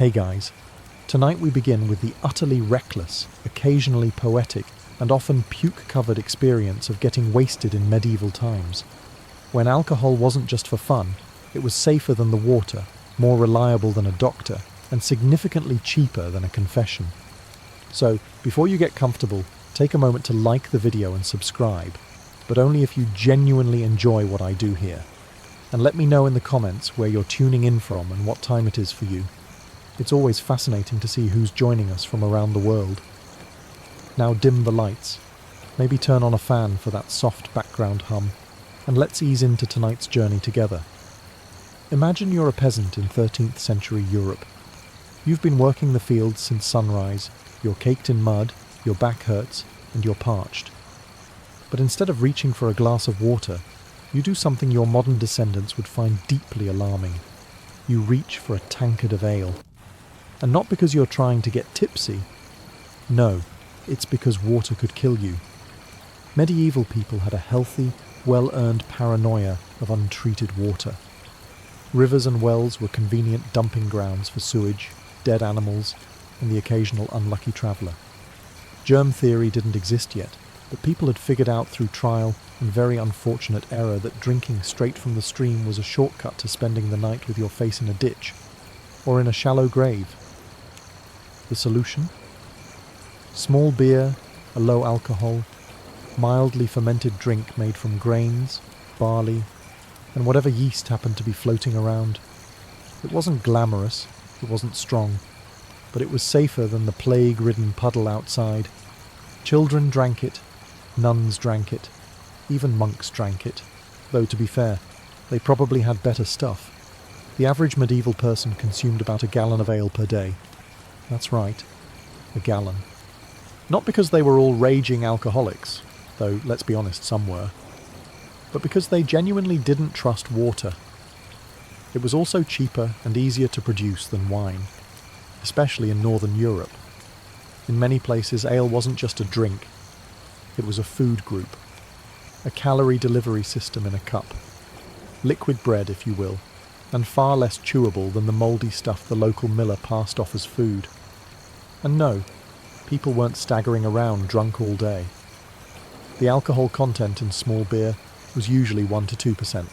Hey guys, tonight we begin with the utterly reckless, occasionally poetic, and often puke-covered experience of getting wasted in medieval times. When alcohol wasn't just for fun, it was safer than the water, more reliable than a doctor, and significantly cheaper than a confession. So, before you get comfortable, take a moment to like the video and subscribe, but only if you genuinely enjoy what I do here. And let me know in the comments where you're tuning in from and what time it is for you. It's always fascinating to see who's joining us from around the world. Now dim the lights, maybe turn on a fan for that soft background hum, and let's ease into tonight's journey together. Imagine you're a peasant in 13th century Europe. You've been working the fields since sunrise, you're caked in mud, your back hurts, and you're parched. But instead of reaching for a glass of water, you do something your modern descendants would find deeply alarming. You reach for a tankard of ale. And not because you're trying to get tipsy. No, it's because water could kill you. Medieval people had a healthy, well-earned paranoia of untreated water. Rivers and wells were convenient dumping grounds for sewage, dead animals, and the occasional unlucky traveller. Germ theory didn't exist yet, but people had figured out through trial and very unfortunate error that drinking straight from the stream was a shortcut to spending the night with your face in a ditch, or in a shallow grave. The solution? Small beer, a low alcohol, mildly fermented drink made from grains, barley, and whatever yeast happened to be floating around. It wasn't glamorous, it wasn't strong, but it was safer than the plague-ridden puddle outside. Children drank it, nuns drank it, even monks drank it, though to be fair, they probably had better stuff. The average medieval person consumed about a gallon of ale per day. That's right, a gallon. Not because they were all raging alcoholics, though let's be honest, some were, but because they genuinely didn't trust water. It was also cheaper and easier to produce than wine, especially in Northern Europe. In many places, ale wasn't just a drink, it was a food group, a calorie delivery system in a cup. Liquid bread, if you will, and far less chewable than the mouldy stuff the local miller passed off as food. And no, people weren't staggering around drunk all day. The alcohol content in small beer was usually 1 to 2%,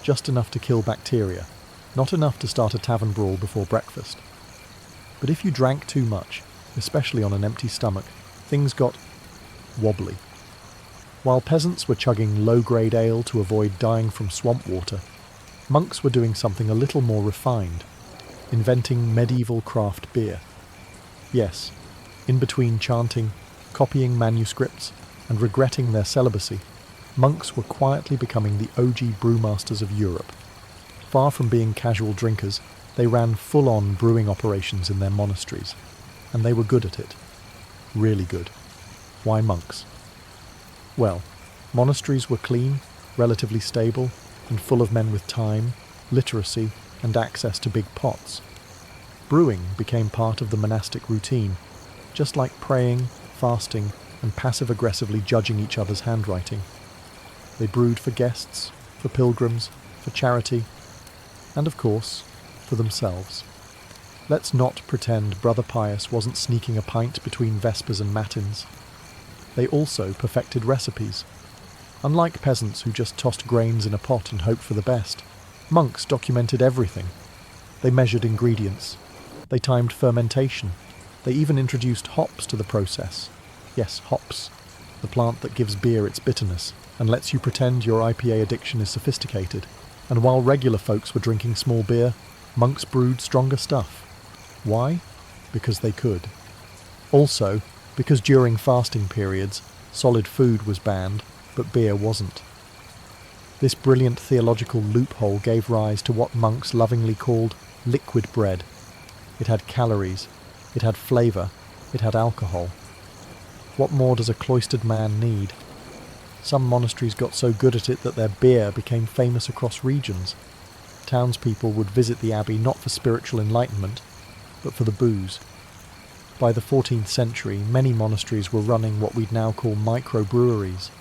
just enough to kill bacteria, not enough to start a tavern brawl before breakfast. But if you drank too much, especially on an empty stomach, things got wobbly. While peasants were chugging low-grade ale to avoid dying from swamp water, monks were doing something a little more refined, inventing medieval craft beer. Yes, in between chanting, copying manuscripts, and regretting their celibacy, monks were quietly becoming the OG brewmasters of Europe. Far from being casual drinkers, they ran full-on brewing operations in their monasteries, and they were good at it. Really good. Why monks? Well, monasteries were clean, relatively stable, and full of men with time, literacy, and access to big pots. Brewing became part of the monastic routine, just like praying, fasting, and passive-aggressively judging each other's handwriting. They brewed for guests, for pilgrims, for charity, and of course, for themselves. Let's not pretend Brother Pius wasn't sneaking a pint between Vespers and Matins. They also perfected recipes. Unlike peasants who just tossed grains in a pot and hoped for the best, monks documented everything. They measured ingredients. They timed fermentation. They even introduced hops to the process. Yes, hops, the plant that gives beer its bitterness and lets you pretend your IPA addiction is sophisticated. And while regular folks were drinking small beer, monks brewed stronger stuff. Why? Because they could. Also, because during fasting periods, solid food was banned, but beer wasn't. This brilliant theological loophole gave rise to what monks lovingly called liquid bread. It had calories, it had flavour, it had alcohol. What more does a cloistered man need? Some monasteries got so good at it that their beer became famous across regions. Townspeople would visit the abbey not for spiritual enlightenment, but for the booze. By the 14th century, many monasteries were running what we'd now call microbreweries,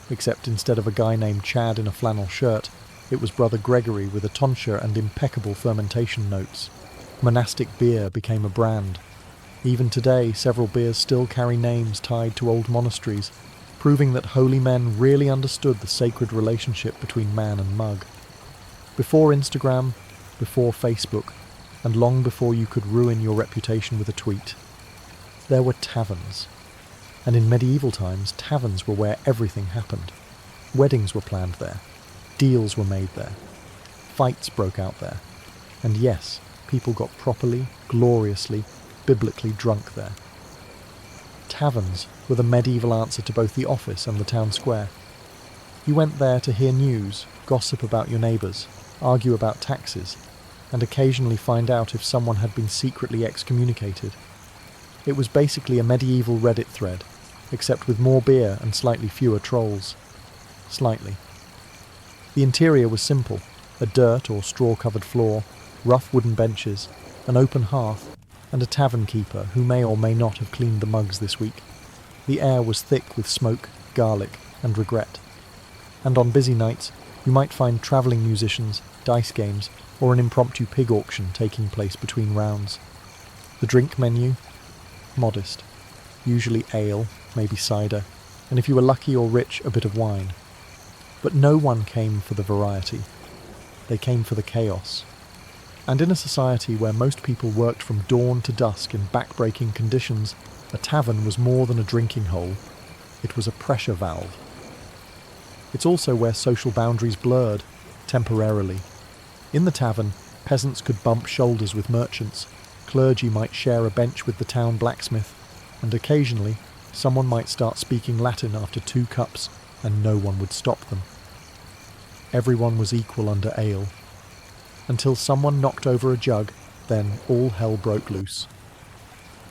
except instead of a guy named Chad in a flannel shirt, it was Brother Gregory with a tonsure and impeccable fermentation notes. Monastic beer became a brand. Even today, several beers still carry names tied to old monasteries, proving that holy men really understood the sacred relationship between man and mug. Before Instagram, before Facebook, and long before you could ruin your reputation with a tweet, there were taverns. And in medieval times, taverns were where everything happened. Weddings were planned there. Deals were made there. Fights broke out there. And yes, people got properly, gloriously, biblically drunk there. Taverns were the medieval answer to both the office and the town square. You went there to hear news, gossip about your neighbours, argue about taxes, and occasionally find out if someone had been secretly excommunicated. It was basically a medieval Reddit thread, except with more beer and slightly fewer trolls. Slightly. The interior was simple: a dirt or straw-covered floor, rough wooden benches, an open hearth, and a tavern keeper who may or may not have cleaned the mugs this week. The air was thick with smoke, garlic, and regret. And on busy nights, you might find travelling musicians, dice games, or an impromptu pig auction taking place between rounds. The drink menu? Modest. Usually ale, maybe cider, and if you were lucky or rich, a bit of wine. But no one came for the variety. They came for the chaos. And in a society where most people worked from dawn to dusk in back-breaking conditions, a tavern was more than a drinking hole. It was a pressure valve. It's also where social boundaries blurred, temporarily. In the tavern, peasants could bump shoulders with merchants, clergy might share a bench with the town blacksmith, and occasionally someone might start speaking Latin after 2 cups, and no one would stop them. Everyone was equal under ale. Until someone knocked over a jug, then all hell broke loose.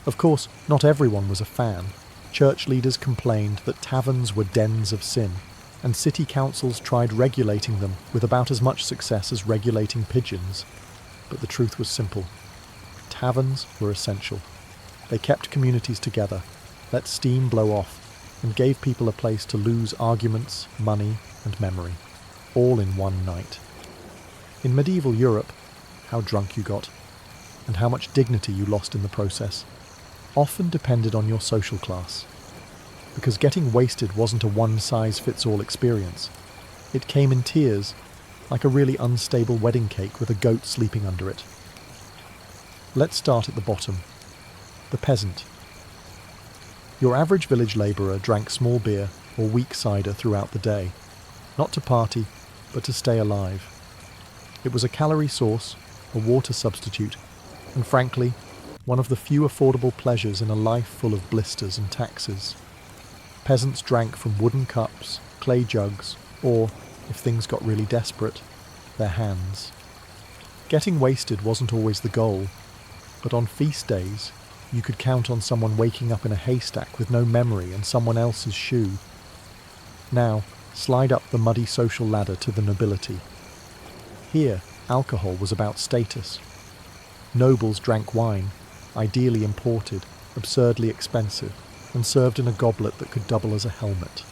Of course, not everyone was a fan. Church leaders complained that taverns were dens of sin, and city councils tried regulating them with about as much success as regulating pigeons. But the truth was simple. Taverns were essential. They kept communities together, let steam blow off, and gave people a place to lose arguments, money, and memory, all in one night. In medieval Europe, how drunk you got, and how much dignity you lost in the process, often depended on your social class. Because getting wasted wasn't a one-size-fits-all experience. It came in tiers, like a really unstable wedding cake with a goat sleeping under it. Let's start at the bottom. The peasant. Your average village labourer drank small beer or weak cider throughout the day, not to party, but to stay alive. It was a calorie source, a water substitute, and frankly, one of the few affordable pleasures in a life full of blisters and taxes. Peasants drank from wooden cups, clay jugs, or, if things got really desperate, their hands. Getting wasted wasn't always the goal, but on feast days, you could count on someone waking up in a haystack with no memory and someone else's shoe. Now, slide up the muddy social ladder to the nobility. Here, alcohol was about status. Nobles drank wine, ideally imported, absurdly expensive, and served in a goblet that could double as a helmet.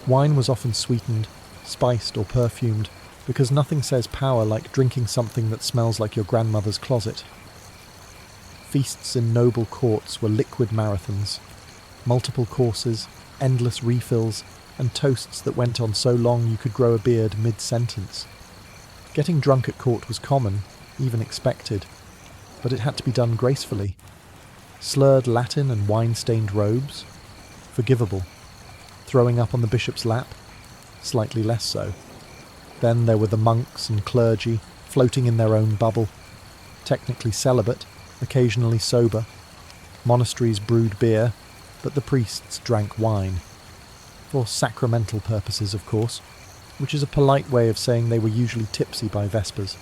Wine was often sweetened, spiced or perfumed, because nothing says power like drinking something that smells like your grandmother's closet. Feasts in noble courts were liquid marathons, multiple courses, endless refills, and toasts that went on so long you could grow a beard mid-sentence. Getting drunk at court was common, even expected, but it had to be done gracefully. Slurred Latin and wine-stained robes? Forgivable. Throwing up on the bishop's lap? Slightly less so. Then there were the monks and clergy, floating in their own bubble. Technically celibate, occasionally sober. Monasteries brewed beer, but the priests drank wine. For sacramental purposes, of course, which is a polite way of saying they were usually tipsy by Vespers.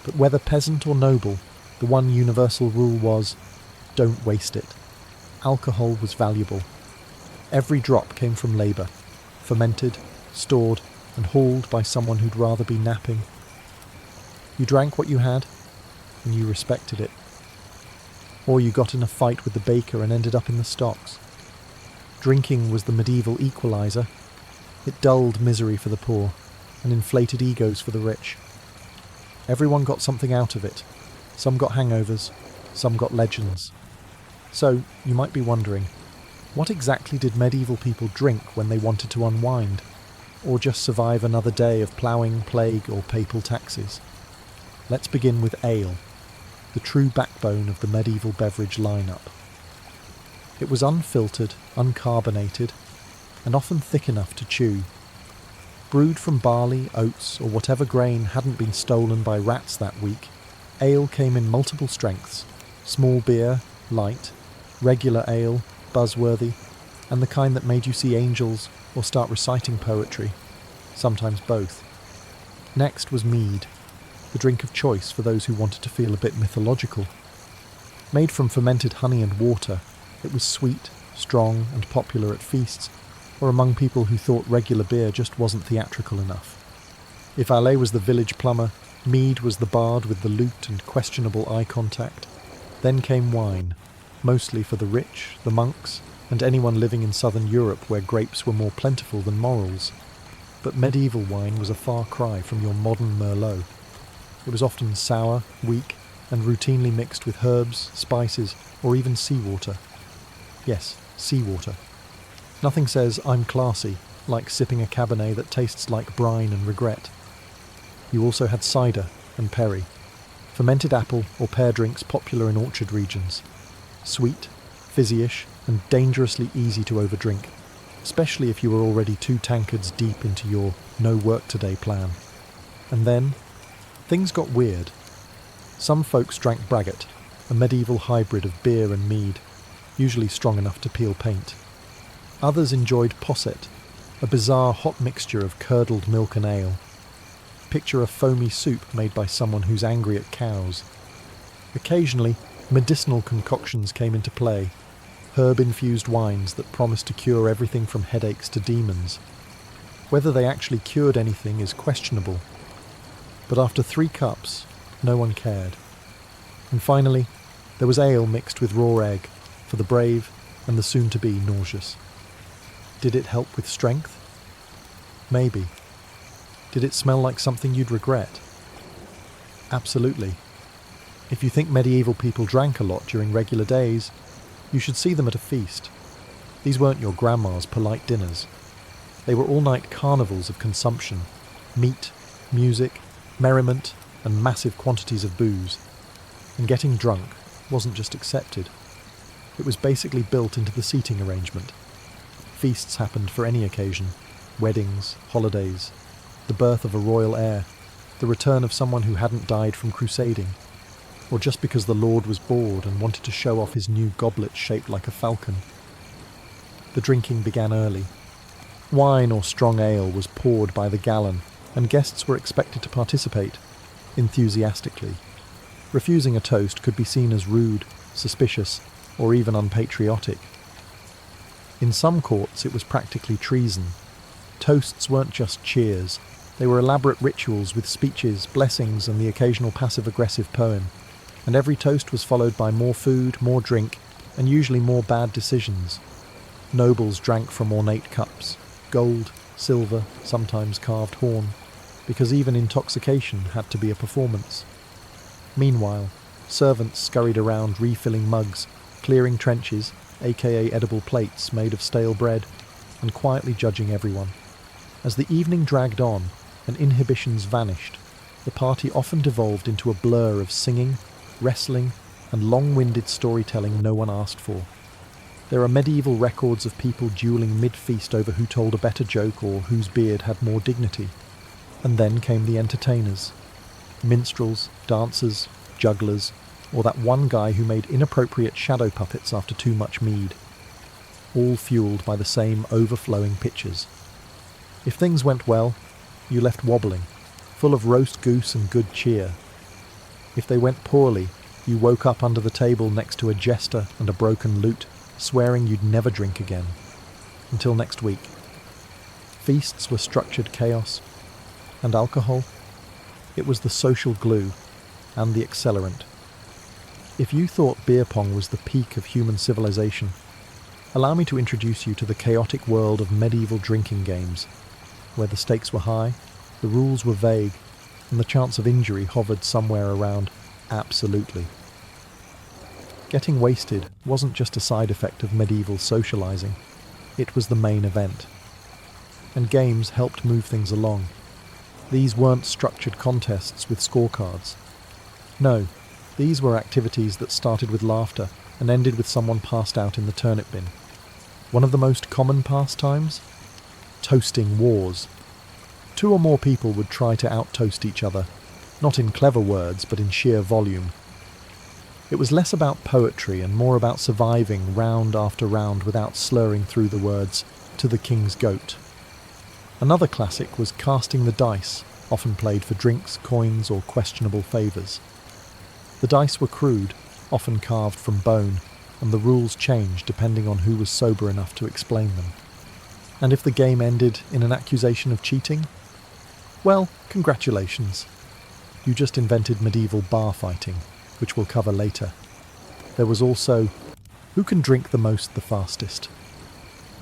But whether peasant or noble, the one universal rule was, don't waste it. Alcohol was valuable. Every drop came from labour, fermented, stored, and hauled by someone who'd rather be napping. You drank what you had, and you respected it. Or you got in a fight with the baker and ended up in the stocks. Drinking was the medieval equaliser. It dulled misery for the poor, and inflated egos for the rich. Everyone got something out of it, Some got hangovers, some got legends. So, you might be wondering, what exactly did medieval people drink when they wanted to unwind, or just survive another day of ploughing, plague, or papal taxes? Let's begin with ale, the true backbone of the medieval beverage lineup. It was unfiltered, uncarbonated, and often thick enough to chew. Brewed from barley, oats, or whatever grain hadn't been stolen by rats that week, ale came in multiple strengths: small beer, light; regular ale, buzzworthy; and the kind that made you see angels or start reciting poetry, sometimes both. Next was mead, the drink of choice for those who wanted to feel a bit mythological. Made from fermented honey and water, it was sweet, strong, and popular at feasts, or among people who thought regular beer just wasn't theatrical enough. If Ale was the village plumber, mead was the bard with the lute and questionable eye contact. Then came wine, mostly for the rich, the monks, and anyone living in southern Europe where grapes were more plentiful than morels. But medieval wine was a far cry from your modern Merlot. It was often sour, weak, and routinely mixed with herbs, spices, or even seawater. Yes, seawater. Nothing says "I'm classy" like sipping a Cabernet that tastes like brine and regret. You also had cider and perry, fermented apple or pear drinks popular in orchard regions. Sweet, fizzy-ish, and dangerously easy to overdrink, especially if you were already 2 tankards deep into your no-work-today plan. And then, things got weird. Some folks drank braggot, a medieval hybrid of beer and mead, usually strong enough to peel paint. Others enjoyed posset, a bizarre hot mixture of curdled milk and ale. Picture a foamy soup made by someone who's angry at cows. Occasionally, medicinal concoctions came into play, herb-infused wines that promised to cure everything from headaches to demons. Whether they actually cured anything is questionable, but after 3 cups, no one cared. And finally, there was ale mixed with raw egg, for the brave and the soon-to-be nauseous. Did it help with strength? Maybe. Did it smell like something you'd regret? Absolutely. If you think medieval people drank a lot during regular days, you should see them at a feast. These weren't your grandma's polite dinners. They were all-night carnivals of consumption: meat, music, merriment, and massive quantities of booze. And getting drunk wasn't just accepted. It was basically built into the seating arrangement. Feasts happened for any occasion: weddings, holidays, the birth of a royal heir, the return of someone who hadn't died from crusading, or just because the Lord was bored and wanted to show off his new goblet shaped like a falcon. The drinking began early. Wine or strong ale was poured by the gallon, and guests were expected to participate, enthusiastically. Refusing a toast could be seen as rude, suspicious, or even unpatriotic. In some courts it was practically treason. Toasts weren't just cheers, they were elaborate rituals with speeches, blessings, and the occasional passive-aggressive poem. And every toast was followed by more food, more drink, and usually more bad decisions. Nobles drank from ornate cups, gold, silver, sometimes carved horn, because even intoxication had to be a performance. Meanwhile, servants scurried around refilling mugs, clearing trenches, aka edible plates made of stale bread, and quietly judging everyone. As the evening dragged on and inhibitions vanished, the party often devolved into a blur of singing, wrestling, and long-winded storytelling no one asked for. There are medieval records of people dueling mid-feast over who told a better joke or whose beard had more dignity. And then came the entertainers: minstrels, dancers, jugglers, or that one guy who made inappropriate shadow puppets after too much mead, all fueled by the same overflowing pitchers. If things went well, you left wobbling, full of roast goose and good cheer. If they went poorly, you woke up under the table next to a jester and a broken lute, swearing you'd never drink again. Until next week. Feasts were structured chaos, and alcohol, it was the social glue and the accelerant. If you thought beer pong was the peak of human civilization, allow me to introduce you to the chaotic world of medieval drinking games, where the stakes were high, the rules were vague, and the chance of injury hovered somewhere around Absolutely. Getting wasted wasn't just a side effect of medieval socializing, it was the main event. And games helped move things along. These weren't structured contests with scorecards. No, these were activities that started with laughter and ended with someone passed out in the turnip bin. One of the most common pastimes? Toasting wars. 2 or more people would try to out-toast each other, not in clever words, but in sheer volume. It was less about poetry and more about surviving round after round without slurring through the words, "to the king's goat." Another classic was casting the dice, often played for drinks, coins, or questionable favours. The dice were crude, often carved from bone, and the rules changed depending on who was sober enough to explain them. And if the game ended in an accusation of cheating, well, congratulations. You just invented medieval bar fighting, which we'll cover later. There was also, who can drink the most the fastest?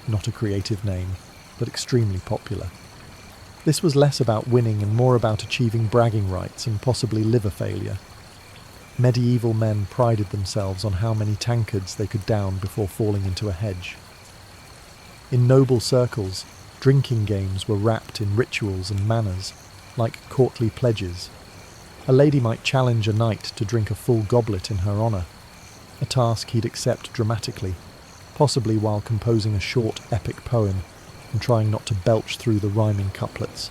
Not a creative name, but extremely popular. This was less about winning and more about achieving bragging rights and possibly liver failure. Medieval men prided themselves on how many tankards they could down before falling into a hedge. In noble circles, drinking games were wrapped in rituals and manners, like courtly pledges. A lady might challenge a knight to drink a full goblet in her honour, a task he'd accept dramatically, possibly while composing a short epic poem and trying not to belch through the rhyming couplets.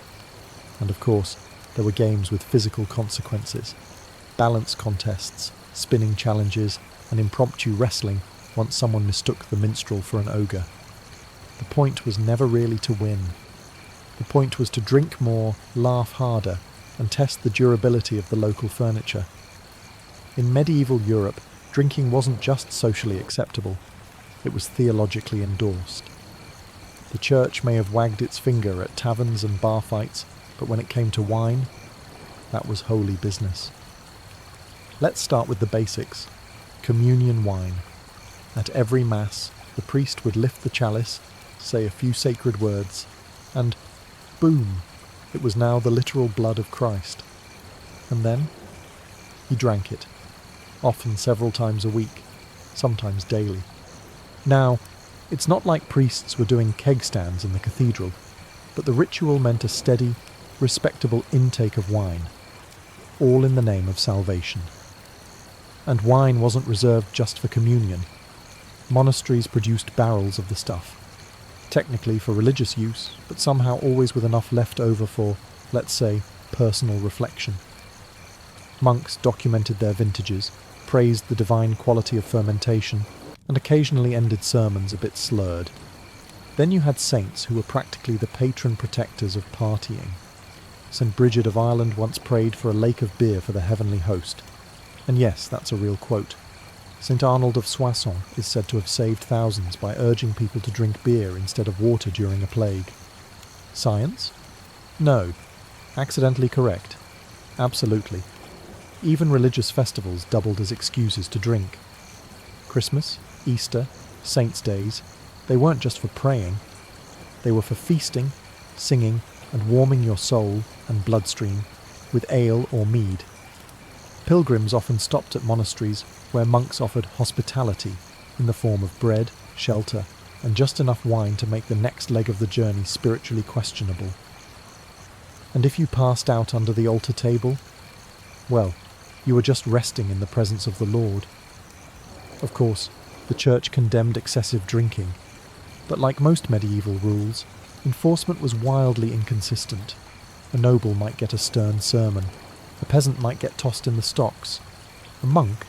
And of course, there were games with physical consequences, balance contests, spinning challenges, and impromptu wrestling once someone mistook the minstrel for an ogre. The point was never really to win. The point was to drink more, laugh harder, and test the durability of the local furniture. In medieval Europe, drinking wasn't just socially acceptable, it was theologically endorsed. The church may have wagged its finger at taverns and bar fights, but when it came to wine, that was holy business. Let's start with the basics. Communion wine. At every mass, the priest would lift the chalice, say a few sacred words, and boom, it was now the literal blood of Christ. And then he drank it, often several times a week, sometimes daily. Now, it's not like priests were doing keg stands in the cathedral, but the ritual meant a steady, respectable intake of wine, all in the name of salvation. And wine wasn't reserved just for communion. Monasteries produced barrels of the stuff, technically for religious use, but somehow always with enough left over for, let's say, personal reflection. Monks documented their vintages, praised the divine quality of fermentation, and occasionally ended sermons a bit slurred. Then you had saints who were practically the patron protectors of partying. St. Bridget of Ireland once prayed for a lake of beer for the heavenly host. And yes, that's a real quote. St. Arnold of Soissons is said to have saved thousands by urging people to drink beer instead of water during a plague. Science? No. Accidentally correct. Absolutely. Even religious festivals doubled as excuses to drink. Christmas, Easter, saints' days, they weren't just for praying. They were for feasting, singing, and warming your soul and bloodstream with ale or mead. Pilgrims often stopped at monasteries where monks offered hospitality in the form of bread, shelter, and just enough wine to make the next leg of the journey spiritually questionable. And if you passed out under the altar table, well, you were just resting in the presence of the Lord. Of course, the church condemned excessive drinking, but like most medieval rules, enforcement was wildly inconsistent. A noble might get a stern sermon, a peasant might get tossed in the stocks. A monk,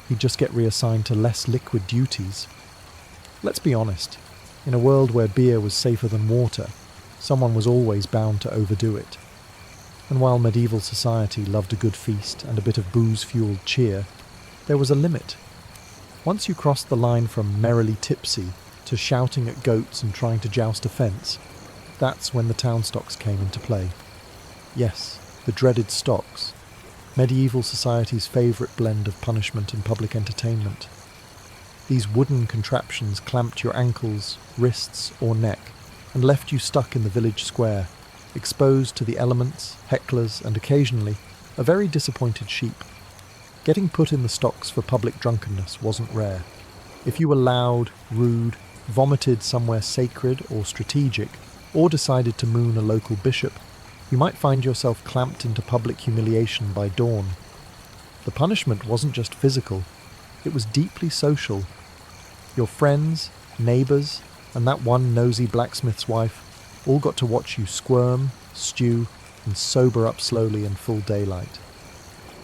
he'd just get reassigned to less liquid duties. Let's be honest, in a world where beer was safer than water, someone was always bound to overdo it. And while medieval society loved a good feast and a bit of booze-fueled cheer, there was a limit. Once you crossed the line from merrily tipsy to shouting at goats and trying to joust a fence, that's when the town stocks came into play. Yes, the dreaded stocks, medieval society's favourite blend of punishment and public entertainment. These wooden contraptions clamped your ankles, wrists or neck and left you stuck in the village square, exposed to the elements, hecklers and occasionally a very disappointed sheep. Getting put in the stocks for public drunkenness wasn't rare. If you were loud, rude, vomited somewhere sacred or strategic, or decided to moon a local bishop, you might find yourself clamped into public humiliation by dawn. The punishment wasn't just physical, it was deeply social. Your friends, neighbours, and that one nosy blacksmith's wife all got to watch you squirm, stew, and sober up slowly in full daylight.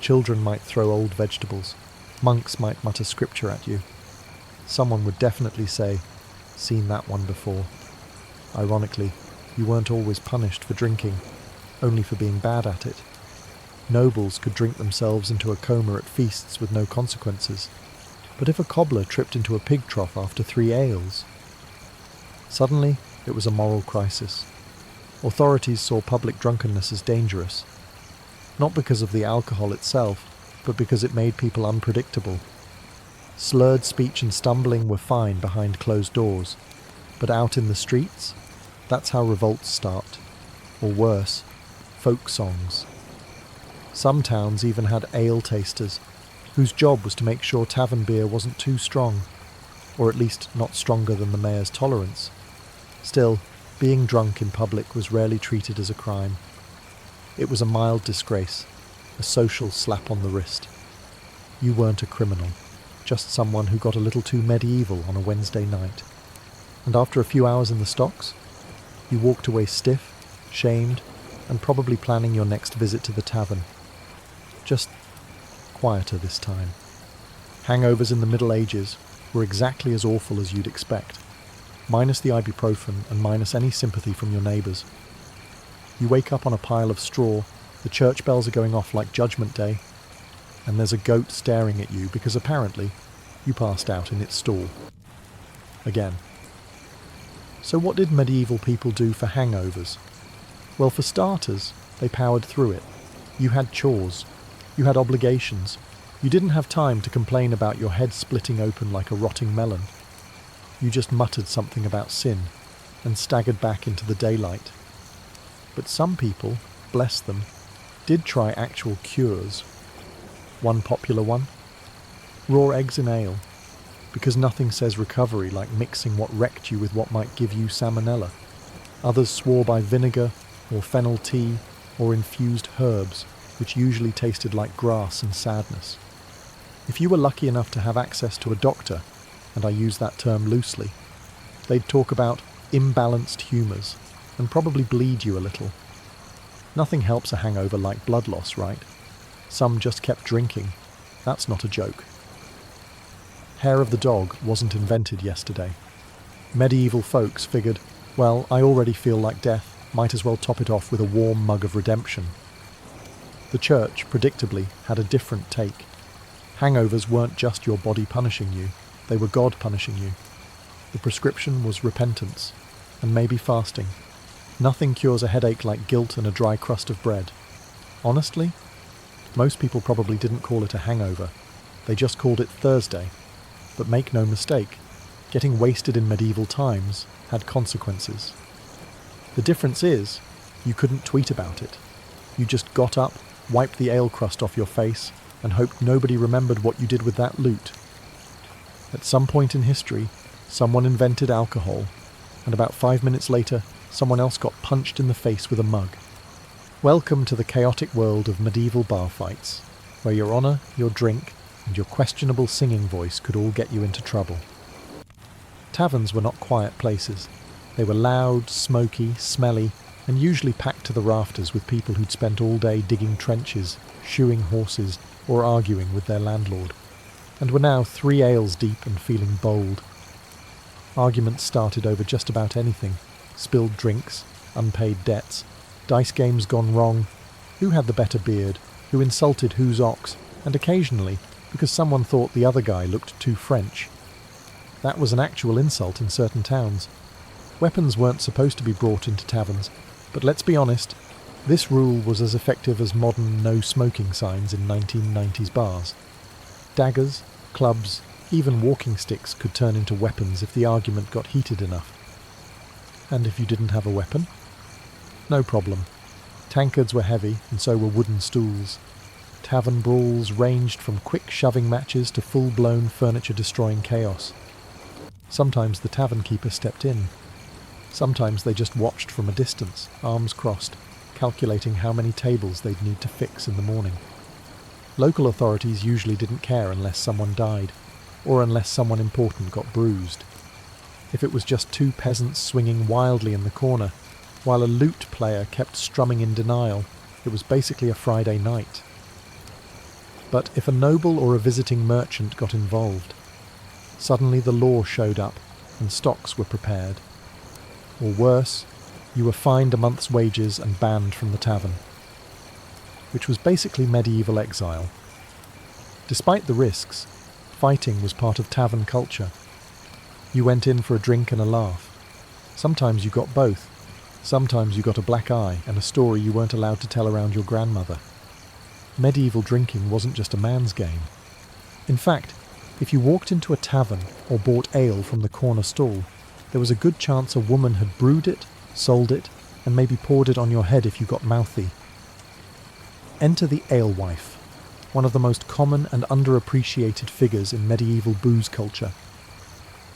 Children might throw old vegetables. Monks might mutter scripture at you. Someone would definitely say, "Seen that one before." Ironically, you weren't always punished for drinking, only for being bad at it. Nobles could drink themselves into a coma at feasts with no consequences. But if a cobbler tripped into a pig trough after 3 ales? Suddenly, it was a moral crisis. Authorities saw public drunkenness as dangerous, not because of the alcohol itself, but because it made people unpredictable. Slurred speech and stumbling were fine behind closed doors, but out in the streets, that's how revolts start. Or worse, folk songs. Some towns even had ale tasters, whose job was to make sure tavern beer wasn't too strong, or at least not stronger than the mayor's tolerance. Still, being drunk in public was rarely treated as a crime. It was a mild disgrace, a social slap on the wrist. You weren't a criminal, just someone who got a little too medieval on a Wednesday night. And after a few hours in the stocks, you walked away stiff, shamed, and probably planning your next visit to the tavern. Just quieter this time. Hangovers in the Middle Ages were exactly as awful as you'd expect, minus the ibuprofen and minus any sympathy from your neighbours. You wake up on a pile of straw, the church bells are going off like Judgment Day, and there's a goat staring at you because apparently you passed out in its stall. Again. So what did medieval people do for hangovers? Well, for starters, they powered through it. You had chores. You had obligations. You didn't have time to complain about your head splitting open like a rotting melon. You just muttered something about sin and staggered back into the daylight. But some people, bless them, did try actual cures. One popular one? Raw eggs in ale, because nothing says recovery like mixing what wrecked you with what might give you salmonella. Others swore by vinegar or fennel tea or infused herbs, which usually tasted like grass and sadness. If you were lucky enough to have access to a doctor, and I use that term loosely, they'd talk about imbalanced humours and probably bleed you a little. Nothing helps a hangover like blood loss, right? Some just kept drinking. That's not a joke. Hair of the dog wasn't invented yesterday. Medieval folks figured, well, I already feel like death, might as well top it off with a warm mug of redemption. The church, predictably, had a different take. Hangovers weren't just your body punishing you, they were God punishing you. The prescription was repentance, and maybe fasting. Nothing cures a headache like guilt and a dry crust of bread. Honestly, most people probably didn't call it a hangover. They just called it Thursday. But make no mistake, getting wasted in medieval times had consequences. The difference is, you couldn't tweet about it. You just got up, wiped the ale crust off your face, and hoped nobody remembered what you did with that loot. At some point in history, someone invented alcohol, and about 5 minutes later, someone else got punched in the face with a mug. Welcome to the chaotic world of medieval bar fights, where your honour, your drink, and your questionable singing voice could all get you into trouble. Taverns were not quiet places. They were loud, smoky, smelly, and usually packed to the rafters with people who'd spent all day digging trenches, shoeing horses, or arguing with their landlord, and were now 3 ales deep and feeling bold. Arguments started over just about anything: spilled drinks, unpaid debts, dice games gone wrong, who had the better beard, who insulted whose ox, and occasionally, because someone thought the other guy looked too French. That was an actual insult in certain towns. Weapons weren't supposed to be brought into taverns, but let's be honest, this rule was as effective as modern no-smoking signs in 1990s bars. Daggers, clubs, even walking sticks could turn into weapons if the argument got heated enough. And if you didn't have a weapon? No problem. Tankards were heavy, and so were wooden stools. Tavern brawls ranged from quick shoving matches to full-blown furniture-destroying chaos. Sometimes the tavern keeper stepped in. Sometimes they just watched from a distance, arms crossed, calculating how many tables they'd need to fix in the morning. Local authorities usually didn't care unless someone died, or unless someone important got bruised. If it was just two peasants swinging wildly in the corner, while a lute player kept strumming in denial, it was basically a Friday night. But if a noble or a visiting merchant got involved, suddenly the law showed up and stocks were prepared. Or worse, you were fined a month's wages and banned from the tavern, which was basically medieval exile. Despite the risks, fighting was part of tavern culture. You went in for a drink and a laugh. Sometimes you got both. Sometimes you got a black eye and a story you weren't allowed to tell around your grandmother. Medieval drinking wasn't just a man's game. In fact, if you walked into a tavern or bought ale from the corner stall, there was a good chance a woman had brewed it, sold it, and maybe poured it on your head if you got mouthy. Enter the alewife, one of the most common and underappreciated figures in medieval booze culture.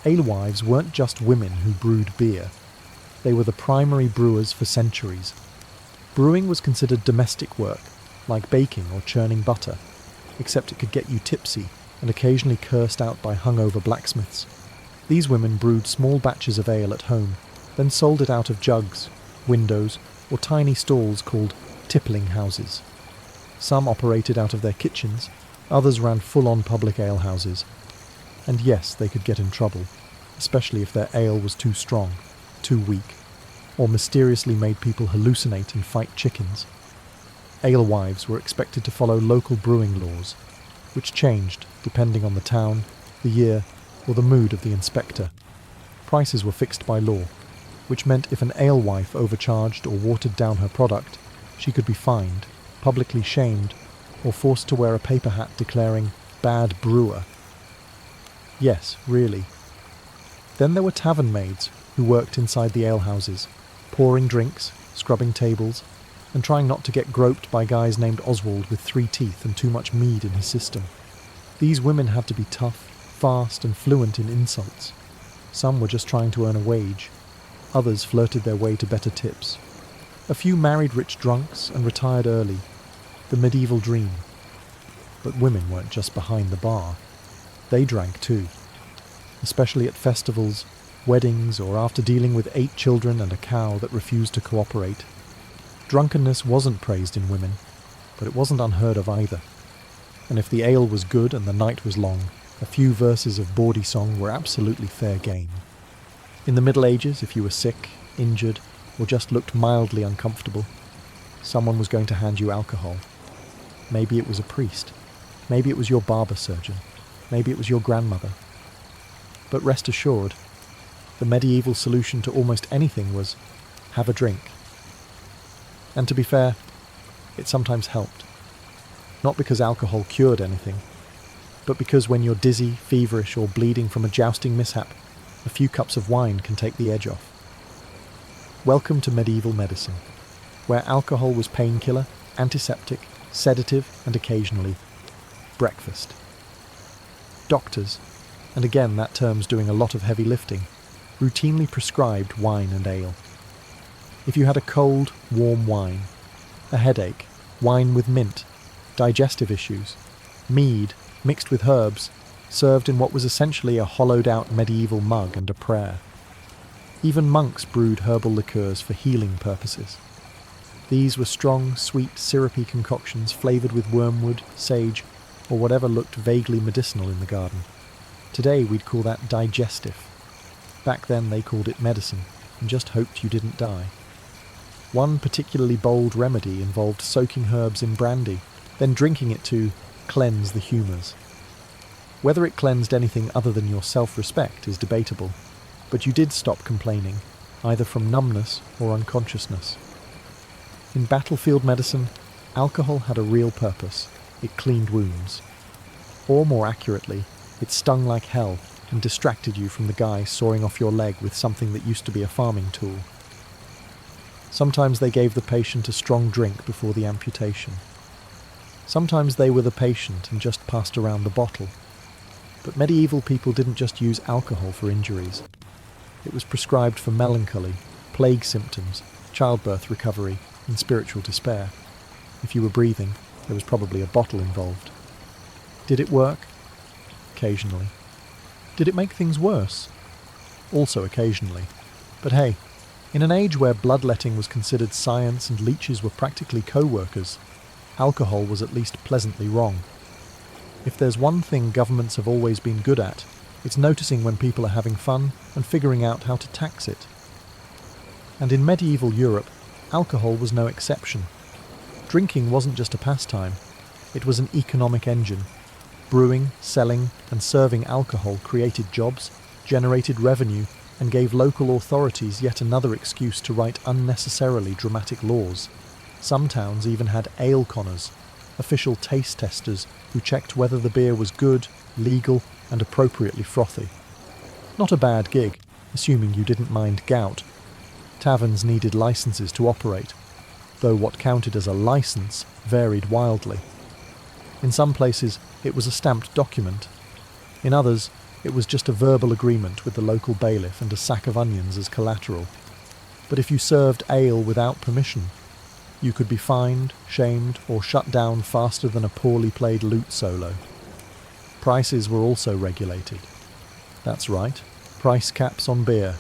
Alewives weren't just women who brewed beer. They were the primary brewers for centuries. Brewing was considered domestic work, like baking or churning butter, except it could get you tipsy and occasionally cursed out by hungover blacksmiths. These women brewed small batches of ale at home, then sold it out of jugs, windows, or tiny stalls called tippling houses. Some operated out of their kitchens, others ran full-on public alehouses. And yes, they could get in trouble, especially if their ale was too strong, too weak, or mysteriously made people hallucinate and fight chickens. Alewives were expected to follow local brewing laws, which changed depending on the town, the year, or the mood of the inspector. Prices were fixed by law, which meant if an alewife overcharged or watered down her product, she could be fined, publicly shamed, or forced to wear a paper hat declaring "bad brewer." Yes, really. Then there were tavern maids who worked inside the alehouses, pouring drinks, scrubbing tables, and trying not to get groped by guys named Oswald with 3 teeth and too much mead in his system. These women had to be tough, fast, and fluent in insults. Some were just trying to earn a wage. Others flirted their way to better tips. A few married rich drunks and retired early. The medieval dream. But women weren't just behind the bar. They drank too. Especially at festivals, weddings, or after dealing with 8 children and a cow that refused to cooperate. Drunkenness wasn't praised in women, but it wasn't unheard of either. And if the ale was good and the night was long, a few verses of bawdy song were absolutely fair game. In the Middle Ages, if you were sick, injured, or just looked mildly uncomfortable, someone was going to hand you alcohol. Maybe it was a priest. Maybe it was your barber surgeon. Maybe it was your grandmother. But rest assured, the medieval solution to almost anything was, have a drink. And to be fair, it sometimes helped. Not because alcohol cured anything, but because when you're dizzy, feverish, or bleeding from a jousting mishap, a few cups of wine can take the edge off. Welcome to medieval medicine, where alcohol was painkiller, antiseptic, sedative, and occasionally breakfast. Doctors, and again that term's doing a lot of heavy lifting, routinely prescribed wine and ale. If you had a cold, warm wine, a headache, wine with mint, digestive issues, mead mixed with herbs, served in what was essentially a hollowed-out medieval mug and a prayer. Even monks brewed herbal liqueurs for healing purposes. These were strong, sweet, syrupy concoctions flavoured with wormwood, sage, or whatever looked vaguely medicinal in the garden. Today we'd call that digestive. Back then they called it medicine, and just hoped you didn't die. One particularly bold remedy involved soaking herbs in brandy, then drinking it to cleanse the humours. Whether it cleansed anything other than your self-respect is debatable, but you did stop complaining, either from numbness or unconsciousness. In battlefield medicine, alcohol had a real purpose. It cleaned wounds. Or more accurately, it stung like hell and distracted you from the guy sawing off your leg with something that used to be a farming tool. Sometimes they gave the patient a strong drink before the amputation. Sometimes they were the patient and just passed around the bottle. But medieval people didn't just use alcohol for injuries. It was prescribed for melancholy, plague symptoms, childbirth recovery, and spiritual despair. If you were breathing, there was probably a bottle involved. Did it work? Occasionally. Did it make things worse? Also occasionally. But hey, in an age where bloodletting was considered science and leeches were practically co-workers, alcohol was at least pleasantly wrong. If there's one thing governments have always been good at, it's noticing when people are having fun and figuring out how to tax it. And in medieval Europe, alcohol was no exception. Drinking wasn't just a pastime, it was an economic engine. Brewing, selling, and serving alcohol created jobs, generated revenue, and gave local authorities yet another excuse to write unnecessarily dramatic laws. Some towns even had ale conners, official taste testers who checked whether the beer was good, legal, and appropriately frothy. Not a bad gig, assuming you didn't mind gout. Taverns needed licenses to operate, though what counted as a license varied wildly. In some places, it was a stamped document. In others, it was just a verbal agreement with the local bailiff and a sack of onions as collateral. But if you served ale without permission, you could be fined, shamed, or shut down faster than a poorly played lute solo. Prices were also regulated. That's right, price caps on beer.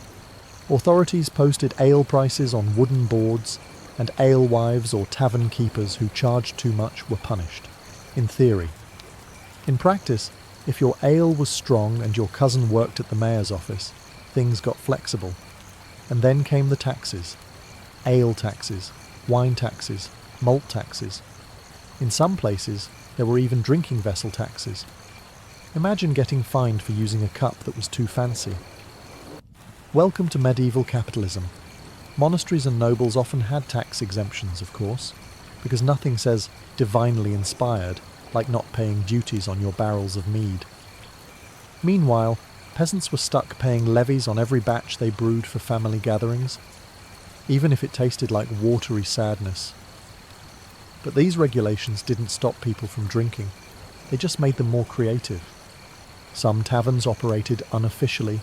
Authorities posted ale prices on wooden boards, and alewives or tavern keepers who charged too much were punished. In theory. In practice, if your ale was strong and your cousin worked at the mayor's office, things got flexible. And then came the taxes. Ale taxes, wine taxes, malt taxes. In some places, there were even drinking vessel taxes. Imagine getting fined for using a cup that was too fancy. Welcome to medieval capitalism. Monasteries and nobles often had tax exemptions, of course, because nothing says divinely inspired like not paying duties on your barrels of mead. Meanwhile, peasants were stuck paying levies on every batch they brewed for family gatherings, even if it tasted like watery sadness. But these regulations didn't stop people from drinking, they just made them more creative. Some taverns operated unofficially,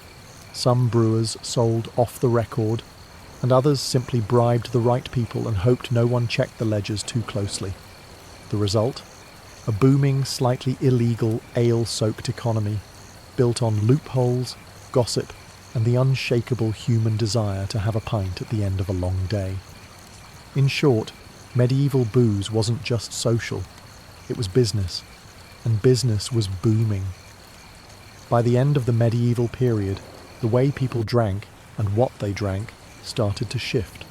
some brewers sold off the record, and others simply bribed the right people and hoped no one checked the ledgers too closely. The result? A booming, slightly illegal, ale-soaked economy, built on loopholes, gossip, and the unshakable human desire to have a pint at the end of a long day. In short, medieval booze wasn't just social, it was business, and business was booming. By the end of the medieval period, the way people drank, and what they drank, started to shift.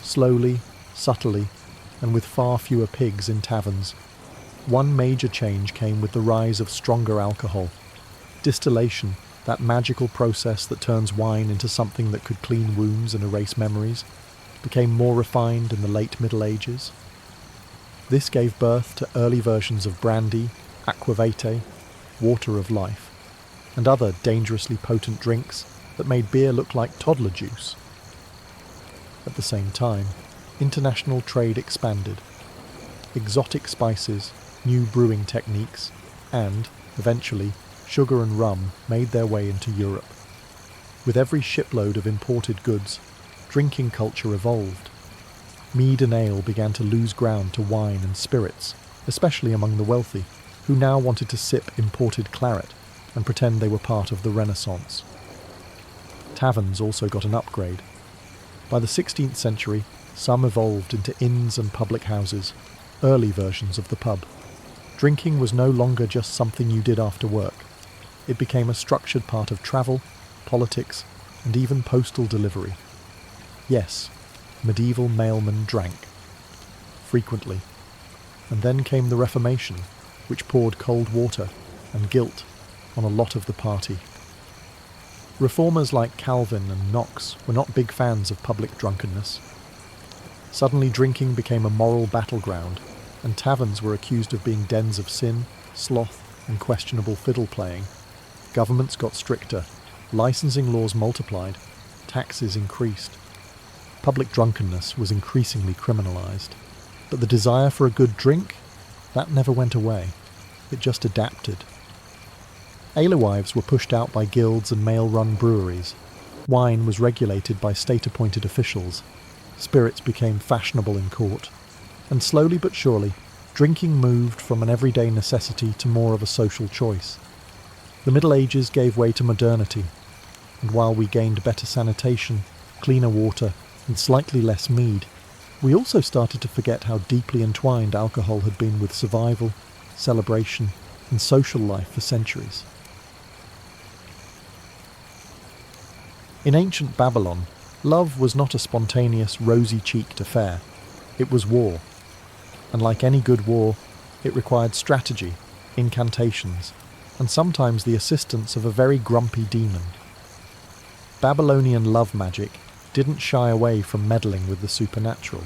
Slowly, subtly, and with far fewer pigs in taverns. One major change came with the rise of stronger alcohol. Distillation, that magical process that turns wine into something that could clean wounds and erase memories, became more refined in the late Middle Ages. This gave birth to early versions of brandy, aquavitae, water of life, and other dangerously potent drinks that made beer look like toddler juice. At the same time, international trade expanded. Exotic spices, new brewing techniques, and, eventually, sugar and rum made their way into Europe. With every shipload of imported goods, drinking culture evolved. Mead and ale began to lose ground to wine and spirits, especially among the wealthy, who now wanted to sip imported claret and pretend they were part of the Renaissance. Taverns also got an upgrade. By the 16th century, some evolved into inns and public houses, early versions of the pub. Drinking was no longer just something you did after work. It became a structured part of travel, politics, and even postal delivery. Yes, medieval mailmen drank. Frequently. And then came the Reformation, which poured cold water and guilt on a lot of the party. Reformers like Calvin and Knox were not big fans of public drunkenness. Suddenly drinking became a moral battleground, and taverns were accused of being dens of sin, sloth, and questionable fiddle playing. Governments got stricter, licensing laws multiplied, taxes increased. Public drunkenness was increasingly criminalized. But the desire for a good drink? That never went away. It just adapted. Alewives were pushed out by guilds and male-run breweries. Wine was regulated by state-appointed officials. Spirits became fashionable in court. And slowly but surely, drinking moved from an everyday necessity to more of a social choice. The Middle Ages gave way to modernity, and while we gained better sanitation, cleaner water, and slightly less mead, we also started to forget how deeply entwined alcohol had been with survival, celebration, and social life for centuries. In ancient Babylon, love was not a spontaneous, rosy-cheeked affair. It was war. And like any good war, it required strategy, incantations, and sometimes the assistance of a very grumpy demon. Babylonian love magic didn't shy away from meddling with the supernatural.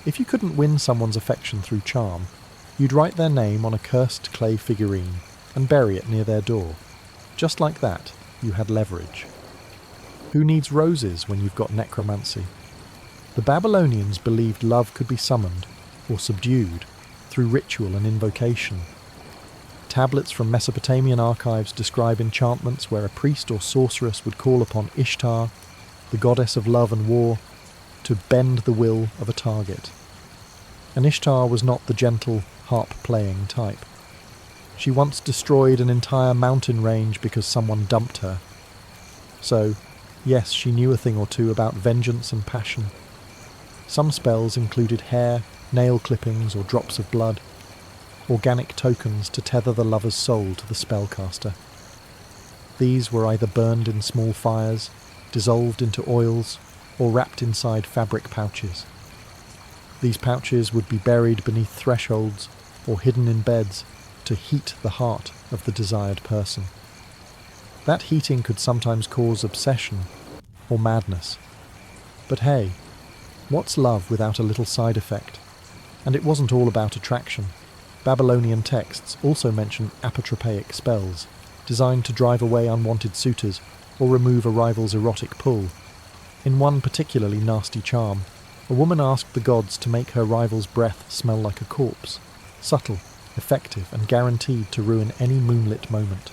If you couldn't win someone's affection through charm, you'd write their name on a cursed clay figurine and bury it near their door. Just like that, you had leverage. Who needs roses when you've got necromancy? The Babylonians believed love could be summoned, or subdued, through ritual and invocation. Tablets from Mesopotamian archives describe enchantments where a priest or sorceress would call upon Ishtar, the goddess of love and war, to bend the will of a target. And Ishtar was not the gentle, harp-playing type. She once destroyed an entire mountain range because someone dumped her. So, yes, she knew a thing or two about vengeance and passion. Some spells included hair, nail clippings, or drops of blood, organic tokens to tether the lover's soul to the spellcaster. These were either burned in small fires, dissolved into oils, or wrapped inside fabric pouches. These pouches would be buried beneath thresholds or hidden in beds to heat the heart of the desired person. That heating could sometimes cause obsession or madness. But hey, what's love without a little side effect? And it wasn't all about attraction. Babylonian texts also mention apotropaic spells, designed to drive away unwanted suitors or remove a rival's erotic pull. In one particularly nasty charm, a woman asked the gods to make her rival's breath smell like a corpse, subtle, effective, and guaranteed to ruin any moonlit moment.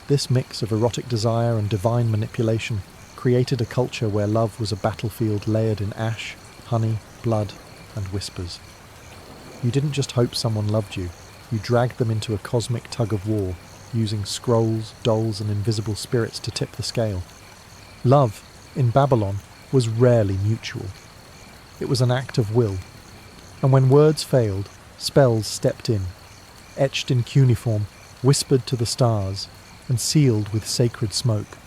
This mix of erotic desire and divine manipulation created a culture where love was a battlefield layered in ash, honey, blood, and whispers. You didn't just hope someone loved you, you dragged them into a cosmic tug-of-war, using scrolls, dolls, and invisible spirits to tip the scale. Love, in Babylon, was rarely mutual. It was an act of will, and when words failed, spells stepped in, etched in cuneiform, whispered to the stars, and sealed with sacred smoke.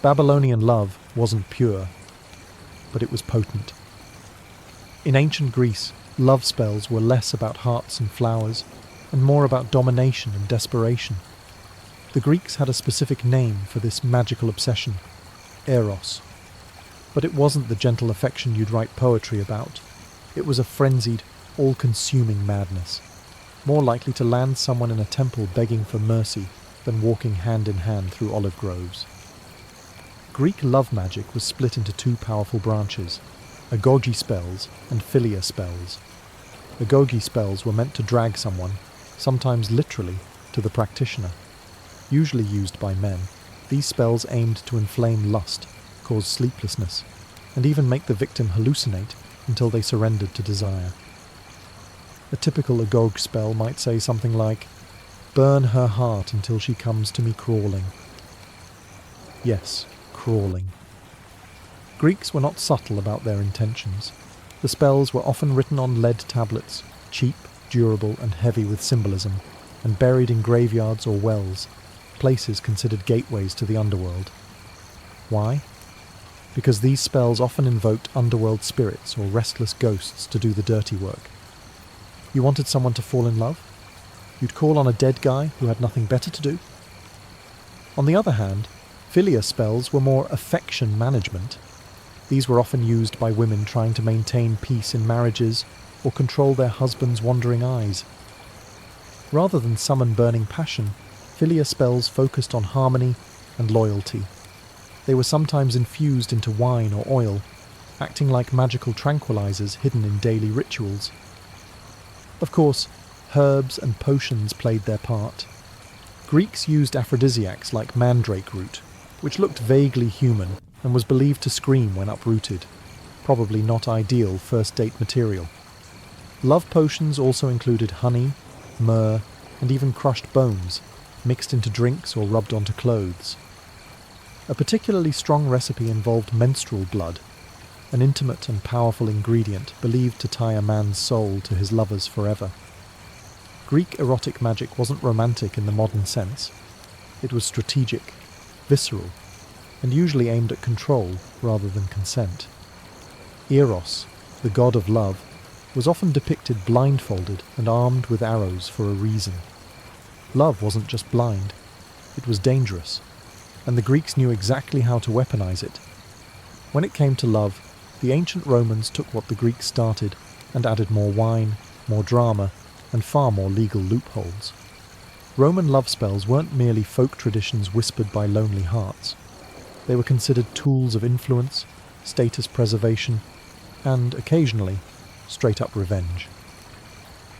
Babylonian love wasn't pure, but it was potent. In ancient Greece, love spells were less about hearts and flowers, and more about domination and desperation. The Greeks had a specific name for this magical obsession, eros. But it wasn't the gentle affection you'd write poetry about. It was a frenzied, all-consuming madness, more likely to land someone in a temple begging for mercy than walking hand-in-hand through olive groves. Greek love magic was split into two powerful branches, agoge spells and philia spells. Agoge spells were meant to drag someone, sometimes literally, to the practitioner. Usually used by men, these spells aimed to inflame lust, cause sleeplessness, and even make the victim hallucinate until they surrendered to desire. A typical agoge spell might say something like, "Burn her heart until she comes to me crawling." Yes, crawling. Greeks were not subtle about their intentions. The spells were often written on lead tablets, cheap, durable, and heavy with symbolism, and buried in graveyards or wells, places considered gateways to the underworld. Why? Because these spells often invoked underworld spirits or restless ghosts to do the dirty work. You wanted someone to fall in love? You'd call on a dead guy who had nothing better to do? On the other hand, philia spells were more affection management. These were often used by women trying to maintain peace in marriages or control their husband's wandering eyes. Rather than summon burning passion, philia spells focused on harmony and loyalty. They were sometimes infused into wine or oil, acting like magical tranquilizers hidden in daily rituals. Of course, herbs and potions played their part. Greeks used aphrodisiacs like mandrake root, which looked vaguely human and was believed to scream when uprooted, probably not ideal first date material. Love potions also included honey, myrrh, and even crushed bones, mixed into drinks or rubbed onto clothes. A particularly strong recipe involved menstrual blood, an intimate and powerful ingredient believed to tie a man's soul to his lovers forever. Greek erotic magic wasn't romantic in the modern sense. It was strategic, visceral, and usually aimed at control rather than consent. Eros, the god of love, was often depicted blindfolded and armed with arrows for a reason. Love wasn't just blind, it was dangerous, and the Greeks knew exactly how to weaponize it. When it came to love, the ancient Romans took what the Greeks started and added more wine, more drama, and far more legal loopholes. Roman love spells weren't merely folk traditions whispered by lonely hearts. They were considered tools of influence, status preservation, and, occasionally, straight-up revenge.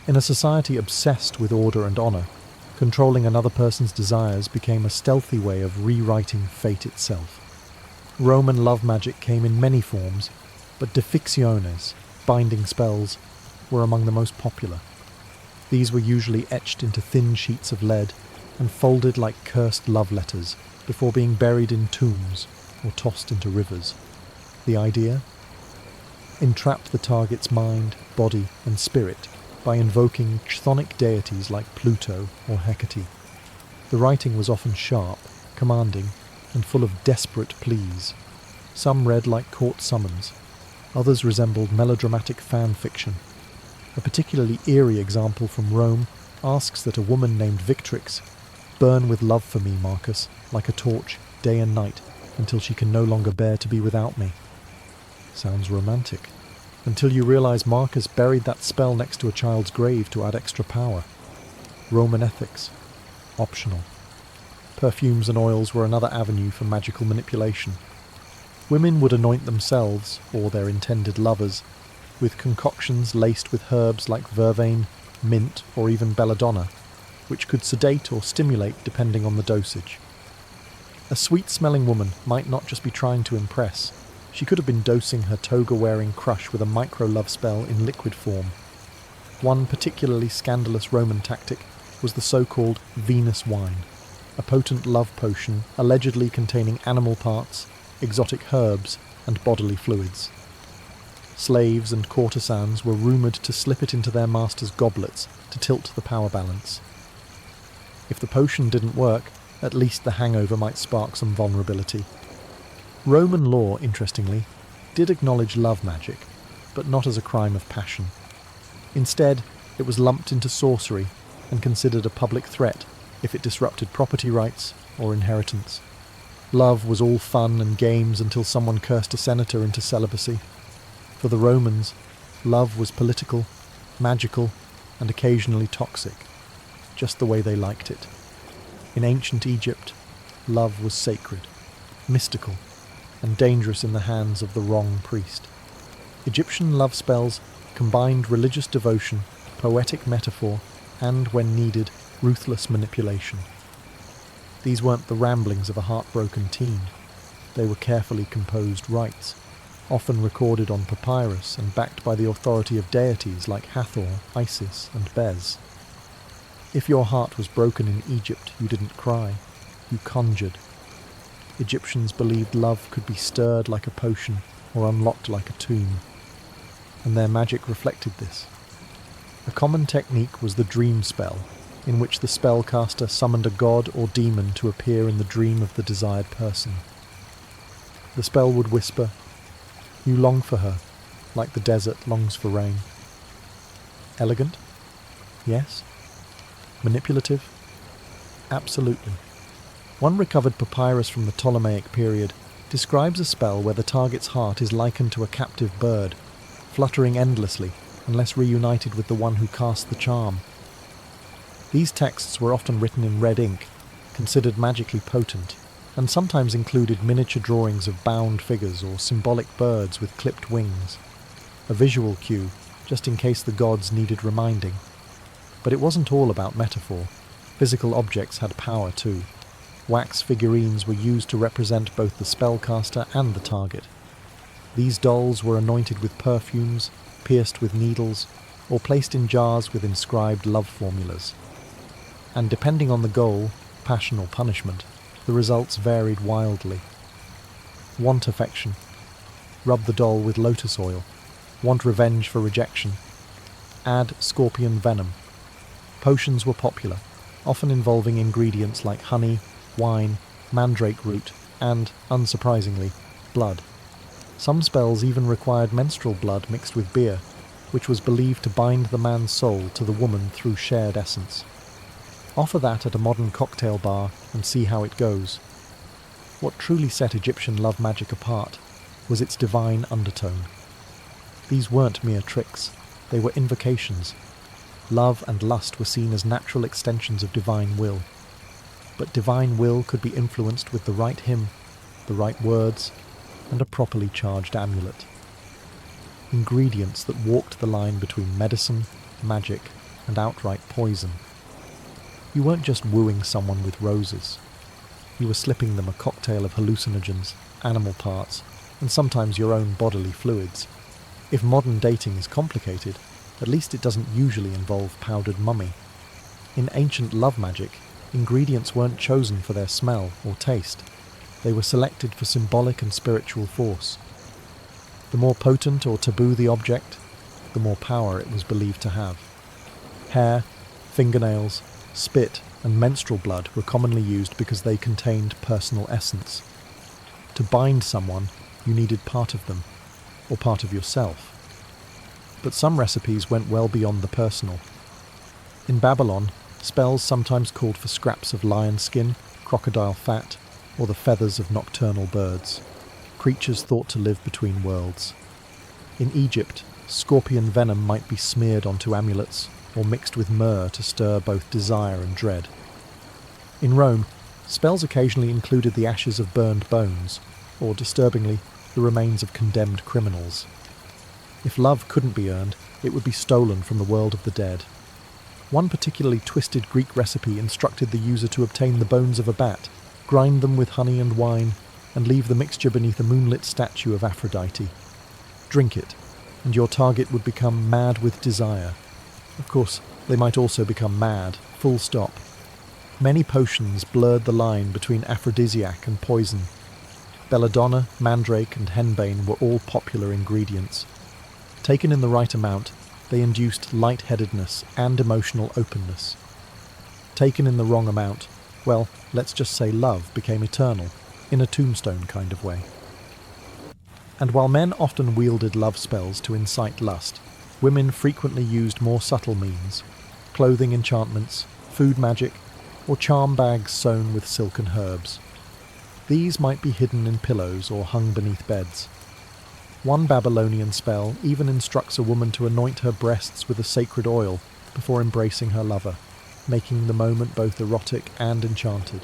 In a society obsessed with order and honour, controlling another person's desires became a stealthy way of rewriting fate itself. Roman love magic came in many forms, but deficciones, binding spells, were among the most popular. These were usually etched into thin sheets of lead and folded like cursed love letters before being buried in tombs or tossed into rivers. The idea? Entrap the target's mind, body, and spirit by invoking chthonic deities like Pluto or Hecate. The writing was often sharp, commanding, and full of desperate pleas. Some read like court summons, others resembled melodramatic fan fiction. A particularly eerie example from Rome asks that a woman named Victrix burn with love for me, Marcus, like a torch, day and night, until she can no longer bear to be without me. Sounds romantic. Until you realise Marcus buried that spell next to a child's grave to add extra power. Roman ethics. Optional. Perfumes and oils were another avenue for magical manipulation. Women would anoint themselves, or their intended lovers, with concoctions laced with herbs like vervain, mint, or even belladonna, which could sedate or stimulate depending on the dosage. A sweet-smelling woman might not just be trying to impress. She could have been dosing her toga-wearing crush with a micro-love spell in liquid form. One particularly scandalous Roman tactic was the so-called Venus wine, a potent love potion allegedly containing animal parts, exotic herbs, and bodily fluids. Slaves and courtesans were rumoured to slip it into their masters' goblets to tilt the power balance. If the potion didn't work, at least the hangover might spark some vulnerability. Roman law, interestingly, did acknowledge love magic, but not as a crime of passion. Instead, it was lumped into sorcery and considered a public threat if it disrupted property rights or inheritance. Love was all fun and games until someone cursed a senator into celibacy. For the Romans, love was political, magical, and occasionally toxic, just the way they liked it. In ancient Egypt, love was sacred, mystical, and dangerous in the hands of the wrong priest. Egyptian love spells combined religious devotion, poetic metaphor, and, when needed, ruthless manipulation. These weren't the ramblings of a heartbroken teen. They were carefully composed rites, often recorded on papyrus and backed by the authority of deities like Hathor, Isis, and Bez. If your heart was broken in Egypt, you didn't cry, you conjured. Egyptians believed love could be stirred like a potion or unlocked like a tomb, and their magic reflected this. A common technique was the dream spell, in which the spellcaster summoned a god or demon to appear in the dream of the desired person. The spell would whisper, "You long for her, like the desert longs for rain." Elegant? Yes. Manipulative? Absolutely. One recovered papyrus from the Ptolemaic period describes a spell where the target's heart is likened to a captive bird, fluttering endlessly unless reunited with the one who cast the charm. These texts were often written in red ink, considered magically potent, and sometimes included miniature drawings of bound figures or symbolic birds with clipped wings, a visual cue just in case the gods needed reminding. But it wasn't all about metaphor. Physical objects had power too. Wax figurines were used to represent both the spellcaster and the target. These dolls were anointed with perfumes, pierced with needles, or placed in jars with inscribed love formulas. And depending on the goal, passion or punishment, the results varied wildly. Want affection. Rub the doll with lotus oil. Want revenge for rejection. Add scorpion venom. Potions were popular, often involving ingredients like honey, wine, mandrake root, and, unsurprisingly, blood. Some spells even required menstrual blood mixed with beer, which was believed to bind the man's soul to the woman through shared essence. Offer that at a modern cocktail bar and see how it goes. What truly set Egyptian love magic apart was its divine undertone. These weren't mere tricks, they were invocations. Love and lust were seen as natural extensions of divine will. But divine will could be influenced with the right hymn, the right words, and a properly charged amulet. Ingredients that walked the line between medicine, magic, and outright poison. You weren't just wooing someone with roses. You were slipping them a cocktail of hallucinogens, animal parts, and sometimes your own bodily fluids. If modern dating is complicated, at least it doesn't usually involve powdered mummy. In ancient love magic, ingredients weren't chosen for their smell or taste. They were selected for symbolic and spiritual force. The more potent or taboo the object, the more power it was believed to have. Hair, fingernails, spit, and menstrual blood were commonly used because they contained personal essence. To bind someone, you needed part of them, or part of yourself. But some recipes went well beyond the personal. In Babylon, spells sometimes called for scraps of lion skin, crocodile fat, or the feathers of nocturnal birds, creatures thought to live between worlds. In Egypt, scorpion venom might be smeared onto amulets or mixed with myrrh to stir both desire and dread. In Rome, spells occasionally included the ashes of burned bones, or, disturbingly, the remains of condemned criminals. If love couldn't be earned, it would be stolen from the world of the dead. One particularly twisted Greek recipe instructed the user to obtain the bones of a bat, grind them with honey and wine, and leave the mixture beneath a moonlit statue of Aphrodite. Drink it, and your target would become mad with desire. Of course, they might also become mad, full stop. Many potions blurred the line between aphrodisiac and poison. Belladonna, mandrake, and henbane were all popular ingredients. Taken in the right amount, they induced lightheadedness and emotional openness. Taken in the wrong amount, well, let's just say love became eternal, in a tombstone kind of way. And while men often wielded love spells to incite lust, women frequently used more subtle means: clothing enchantments, food magic, or charm bags sewn with silken herbs. These might be hidden in pillows or hung beneath beds. One Babylonian spell even instructs a woman to anoint her breasts with a sacred oil before embracing her lover, making the moment both erotic and enchanted.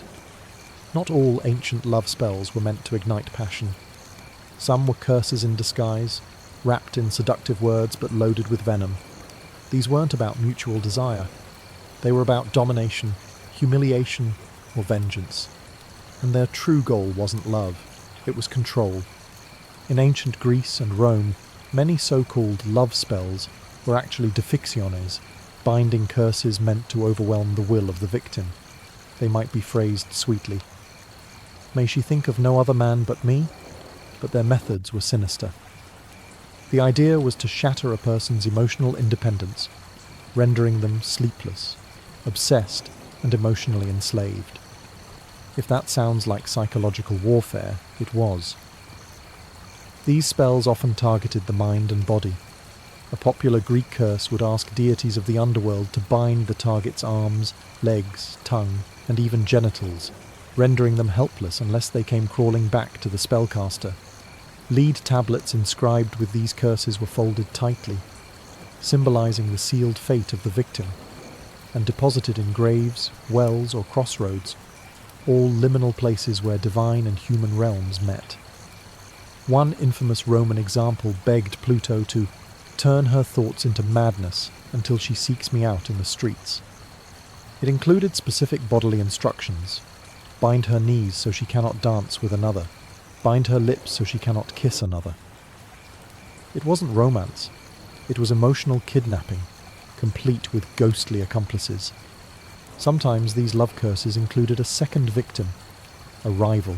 Not all ancient love spells were meant to ignite passion. Some were curses in disguise, wrapped in seductive words but loaded with venom. These weren't about mutual desire. They were about domination, humiliation, or vengeance. And their true goal wasn't love, it was control. In ancient Greece and Rome, many so-called love spells were actually diffictiones, binding curses meant to overwhelm the will of the victim. They might be phrased sweetly. May she think of no other man but me? But their methods were sinister. The idea was to shatter a person's emotional independence, rendering them sleepless, obsessed, and emotionally enslaved. If that sounds like psychological warfare, it was. These spells often targeted the mind and body. A popular Greek curse would ask deities of the underworld to bind the target's arms, legs, tongue, and even genitals, rendering them helpless unless they came crawling back to the spellcaster. Lead tablets inscribed with these curses were folded tightly, symbolizing the sealed fate of the victim, and deposited in graves, wells, or crossroads, all liminal places where divine and human realms met. One infamous Roman example begged Pluto to turn her thoughts into madness until she seeks me out in the streets. It included specific bodily instructions. Bind her knees so she cannot dance with another. Bind her lips so she cannot kiss another. It wasn't romance. It was emotional kidnapping, complete with ghostly accomplices. Sometimes these love curses included a second victim, a rival.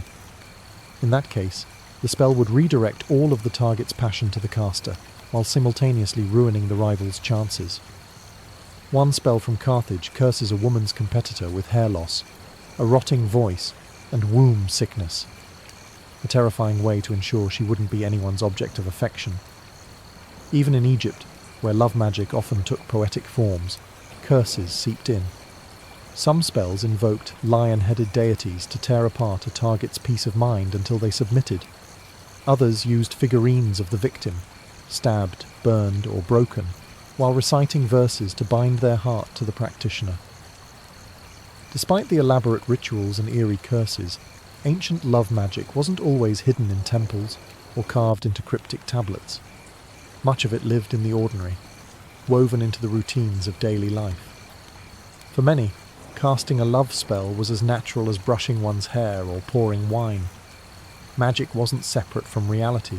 In that case, the spell would redirect all of the target's passion to the caster, while simultaneously ruining the rival's chances. One spell from Carthage curses a woman's competitor with hair loss, a rotting voice, and womb sickness. A terrifying way to ensure she wouldn't be anyone's object of affection. Even in Egypt, where love magic often took poetic forms, curses seeped in. Some spells invoked lion-headed deities to tear apart a target's peace of mind until they submitted. Others used figurines of the victim, stabbed, burned, or broken, while reciting verses to bind their heart to the practitioner. Despite the elaborate rituals and eerie curses, ancient love magic wasn't always hidden in temples or carved into cryptic tablets. Much of it lived in the ordinary, woven into the routines of daily life. For many, casting a love spell was as natural as brushing one's hair or pouring wine. Magic wasn't separate from reality,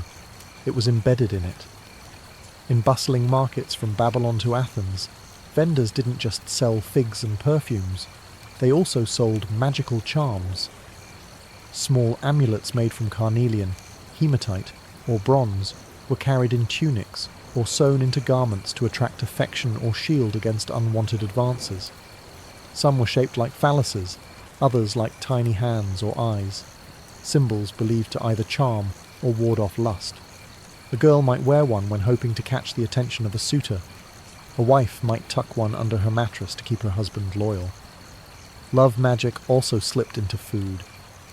it was embedded in it. In bustling markets from Babylon to Athens, vendors didn't just sell figs and perfumes, they also sold magical charms. Small amulets made from carnelian, hematite, or bronze were carried in tunics or sewn into garments to attract affection or shield against unwanted advances. Some were shaped like phalluses, others like tiny hands or eyes, symbols believed to either charm or ward off lust. A girl might wear one when hoping to catch the attention of a suitor. A wife might tuck one under her mattress to keep her husband loyal. Love magic also slipped into food.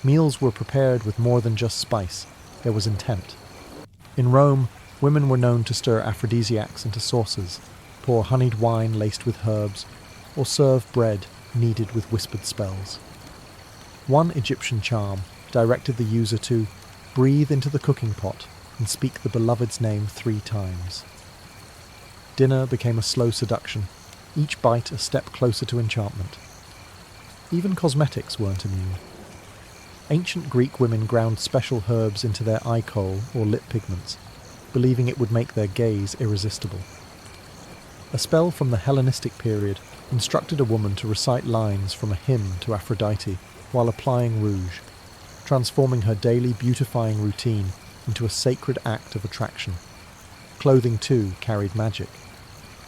Meals were prepared with more than just spice, there was intent. In Rome, women were known to stir aphrodisiacs into sauces, pour honeyed wine laced with herbs, or serve bread kneaded with whispered spells. One Egyptian charm directed the user to breathe into the cooking pot and speak the beloved's name 3 times. Dinner became a slow seduction, each bite a step closer to enchantment. Even cosmetics weren't immune. Ancient Greek women ground special herbs into their eye kohl or lip pigments, believing it would make their gaze irresistible. A spell from the Hellenistic period instructed a woman to recite lines from a hymn to Aphrodite while applying rouge, transforming her daily beautifying routine into a sacred act of attraction. Clothing, too, carried magic.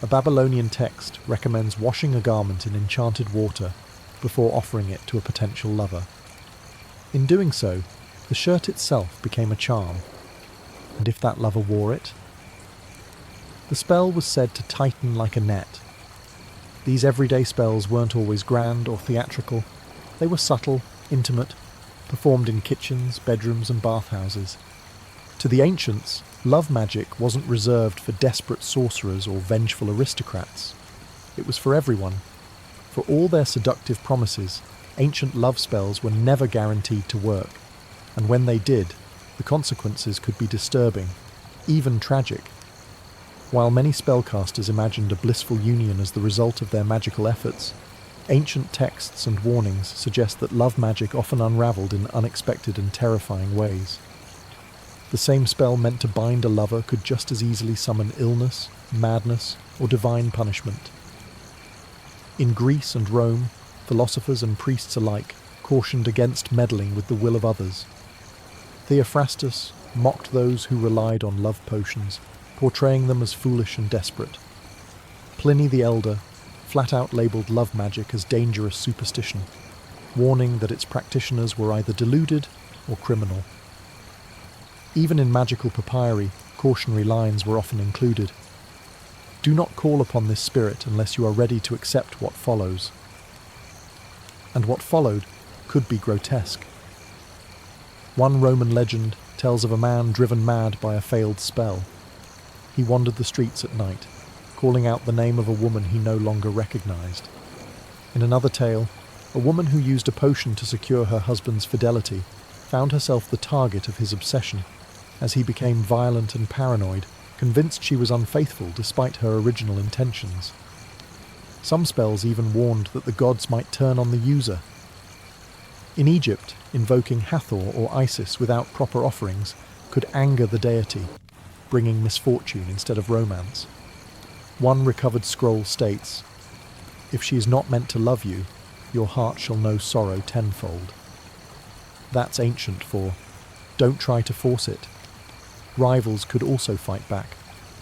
A Babylonian text recommends washing a garment in enchanted water before offering it to a potential lover. In doing so, the shirt itself became a charm. And if that lover wore it? The spell was said to tighten like a net. These everyday spells weren't always grand or theatrical. They were subtle, intimate, performed in kitchens, bedrooms, and bathhouses. To the ancients, love magic wasn't reserved for desperate sorcerers or vengeful aristocrats. It was for everyone. For all their seductive promises, ancient love spells were never guaranteed to work, and when they did, the consequences could be disturbing, even tragic. While many spellcasters imagined a blissful union as the result of their magical efforts, ancient texts and warnings suggest that love magic often unraveled in unexpected and terrifying ways. The same spell meant to bind a lover could just as easily summon illness, madness, or divine punishment. In Greece and Rome, philosophers and priests alike cautioned against meddling with the will of others. Theophrastus mocked those who relied on love potions, portraying them as foolish and desperate. Pliny the Elder flat out labelled love magic as dangerous superstition, warning that its practitioners were either deluded or criminal. Even in magical papyri, cautionary lines were often included. Do not call upon this spirit unless you are ready to accept what follows. And what followed could be grotesque. One Roman legend tells of a man driven mad by a failed spell. He wandered the streets at night, calling out the name of a woman he no longer recognized. In another tale, a woman who used a potion to secure her husband's fidelity found herself the target of his obsession. As he became violent and paranoid, convinced she was unfaithful despite her original intentions. Some spells even warned that the gods might turn on the user. In Egypt, invoking Hathor or Isis without proper offerings could anger the deity, bringing misfortune instead of romance. One recovered scroll states, "If she is not meant to love you, your heart shall know sorrow tenfold." That's ancient for, don't try to force it. Rivals could also fight back.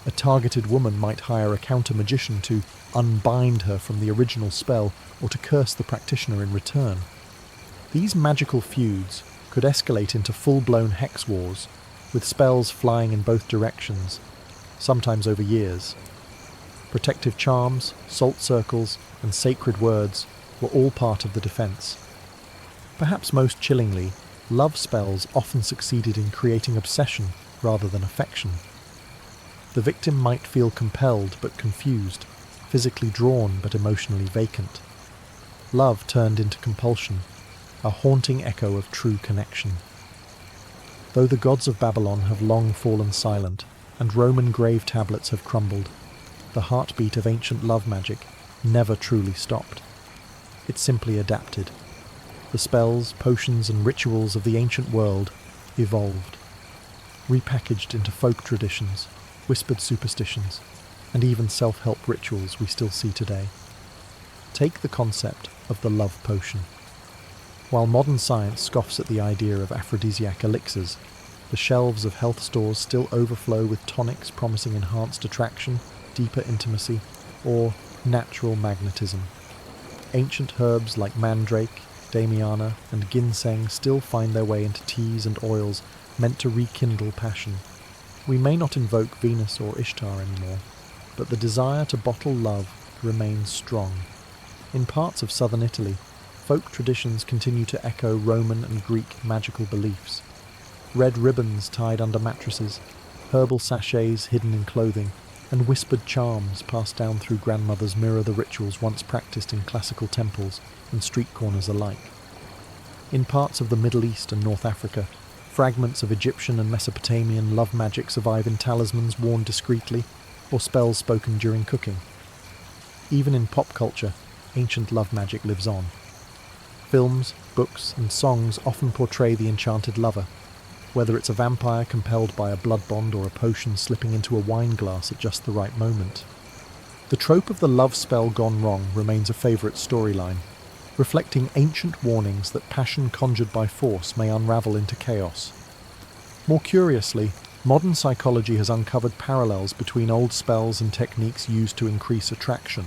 A targeted woman might hire a counter-magician to unbind her from the original spell or to curse the practitioner in return. These magical feuds could escalate into full-blown hex wars, with spells flying in both directions, sometimes over years. Protective charms, salt circles, and sacred words were all part of the defense. Perhaps most chillingly, love spells often succeeded in creating obsession rather than affection. The victim might feel compelled but confused, physically drawn but emotionally vacant. Love turned into compulsion, a haunting echo of true connection. Though the gods of Babylon have long fallen silent, and Roman grave tablets have crumbled, the heartbeat of ancient love magic never truly stopped. It simply adapted. The spells, potions, and rituals of the ancient world evolved, repackaged into folk traditions, whispered superstitions, and even self-help rituals we still see today. Take the concept of the love potion. While modern science scoffs at the idea of aphrodisiac elixirs, the shelves of health stores still overflow with tonics promising enhanced attraction, deeper intimacy, or natural magnetism. Ancient herbs like mandrake, damiana, and ginseng still find their way into teas and oils meant to rekindle passion. We may not invoke Venus or Ishtar anymore, but the desire to bottle love remains strong. In parts of southern Italy, folk traditions continue to echo Roman and Greek magical beliefs. Red ribbons tied under mattresses, herbal sachets hidden in clothing, and whispered charms passed down through grandmothers mirror the rituals once practiced in classical temples and street corners alike. In parts of the Middle East and North Africa, fragments of Egyptian and Mesopotamian love magic survive in talismans worn discreetly or spells spoken during cooking. Even in pop culture, ancient love magic lives on. Films, books, and songs often portray the enchanted lover, whether it's a vampire compelled by a blood bond or a potion slipping into a wine glass at just the right moment. The trope of the love spell gone wrong remains a favourite storyline, reflecting ancient warnings that passion conjured by force may unravel into chaos. More curiously, modern psychology has uncovered parallels between old spells and techniques used to increase attraction.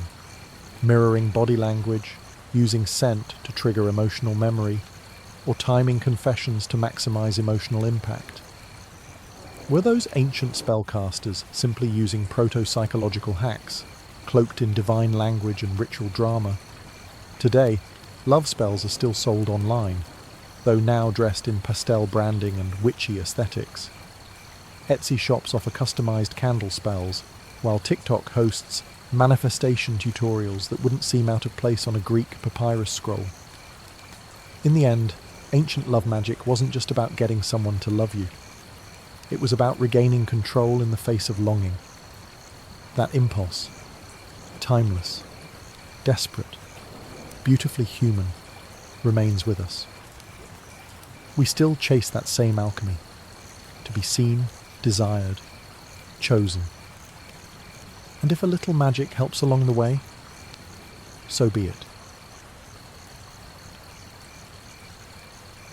Mirroring body language, using scent to trigger emotional memory, or timing confessions to maximize emotional impact. Were those ancient spellcasters simply using proto-psychological hacks, cloaked in divine language and ritual drama? Today, love spells are still sold online, though now dressed in pastel branding and witchy aesthetics. Etsy shops offer customized candle spells, while TikTok hosts manifestation tutorials that wouldn't seem out of place on a Greek papyrus scroll. In the end, ancient love magic wasn't just about getting someone to love you. It was about regaining control in the face of longing. That impulse, timeless, desperate, beautifully human, remains with us. We still chase that same alchemy, to be seen, desired, chosen. And if a little magic helps along the way, so be it.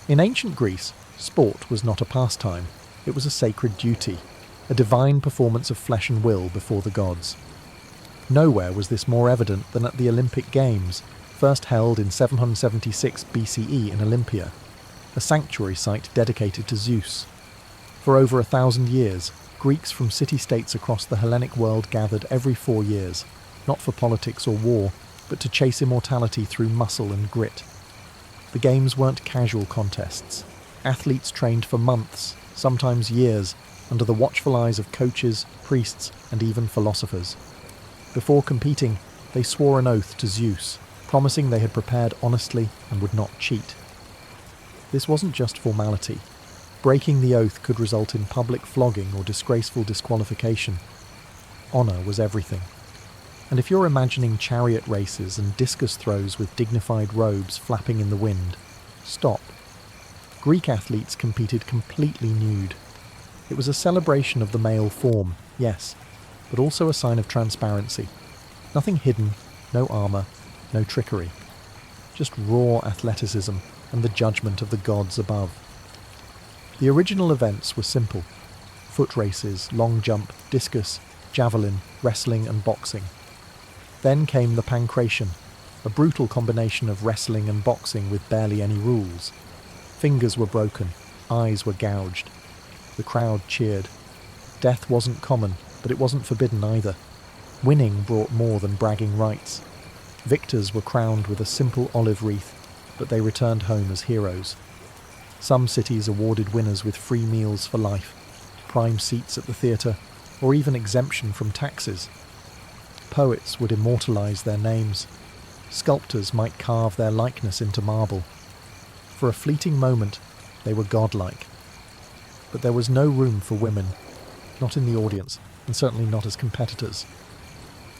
In ancient Greece, sport was not a pastime, it was a sacred duty, a divine performance of flesh and will before the gods. Nowhere was this more evident than at the Olympic Games, first held in 776 BCE in Olympia, a sanctuary site dedicated to Zeus. For over 1,000 years, Greeks from city-states across the Hellenic world gathered every 4 years, not for politics or war, but to chase immortality through muscle and grit. The games weren't casual contests. Athletes trained for months, sometimes years, under the watchful eyes of coaches, priests, and even philosophers. Before competing, they swore an oath to Zeus, promising they had prepared honestly and would not cheat. This wasn't just formality. Breaking the oath could result in public flogging or disgraceful disqualification. Honour was everything. And if you're imagining chariot races and discus throws with dignified robes flapping in the wind, stop. Greek athletes competed completely nude. It was a celebration of the male form, yes, but also a sign of transparency. Nothing hidden, no armour, no trickery. Just raw athleticism and the judgment of the gods above. The original events were simple. Foot races, long jump, discus, javelin, wrestling and boxing. Then came the pankration, a brutal combination of wrestling and boxing with barely any rules. Fingers were broken, eyes were gouged. The crowd cheered. Death wasn't common, but it wasn't forbidden either. Winning brought more than bragging rights. Victors were crowned with a simple olive wreath, but they returned home as heroes. Some cities awarded winners with free meals for life, prime seats at the theatre, or even exemption from taxes. Poets would immortalise their names. Sculptors might carve their likeness into marble. For a fleeting moment, they were godlike. But there was no room for women, not in the audience, and certainly not as competitors.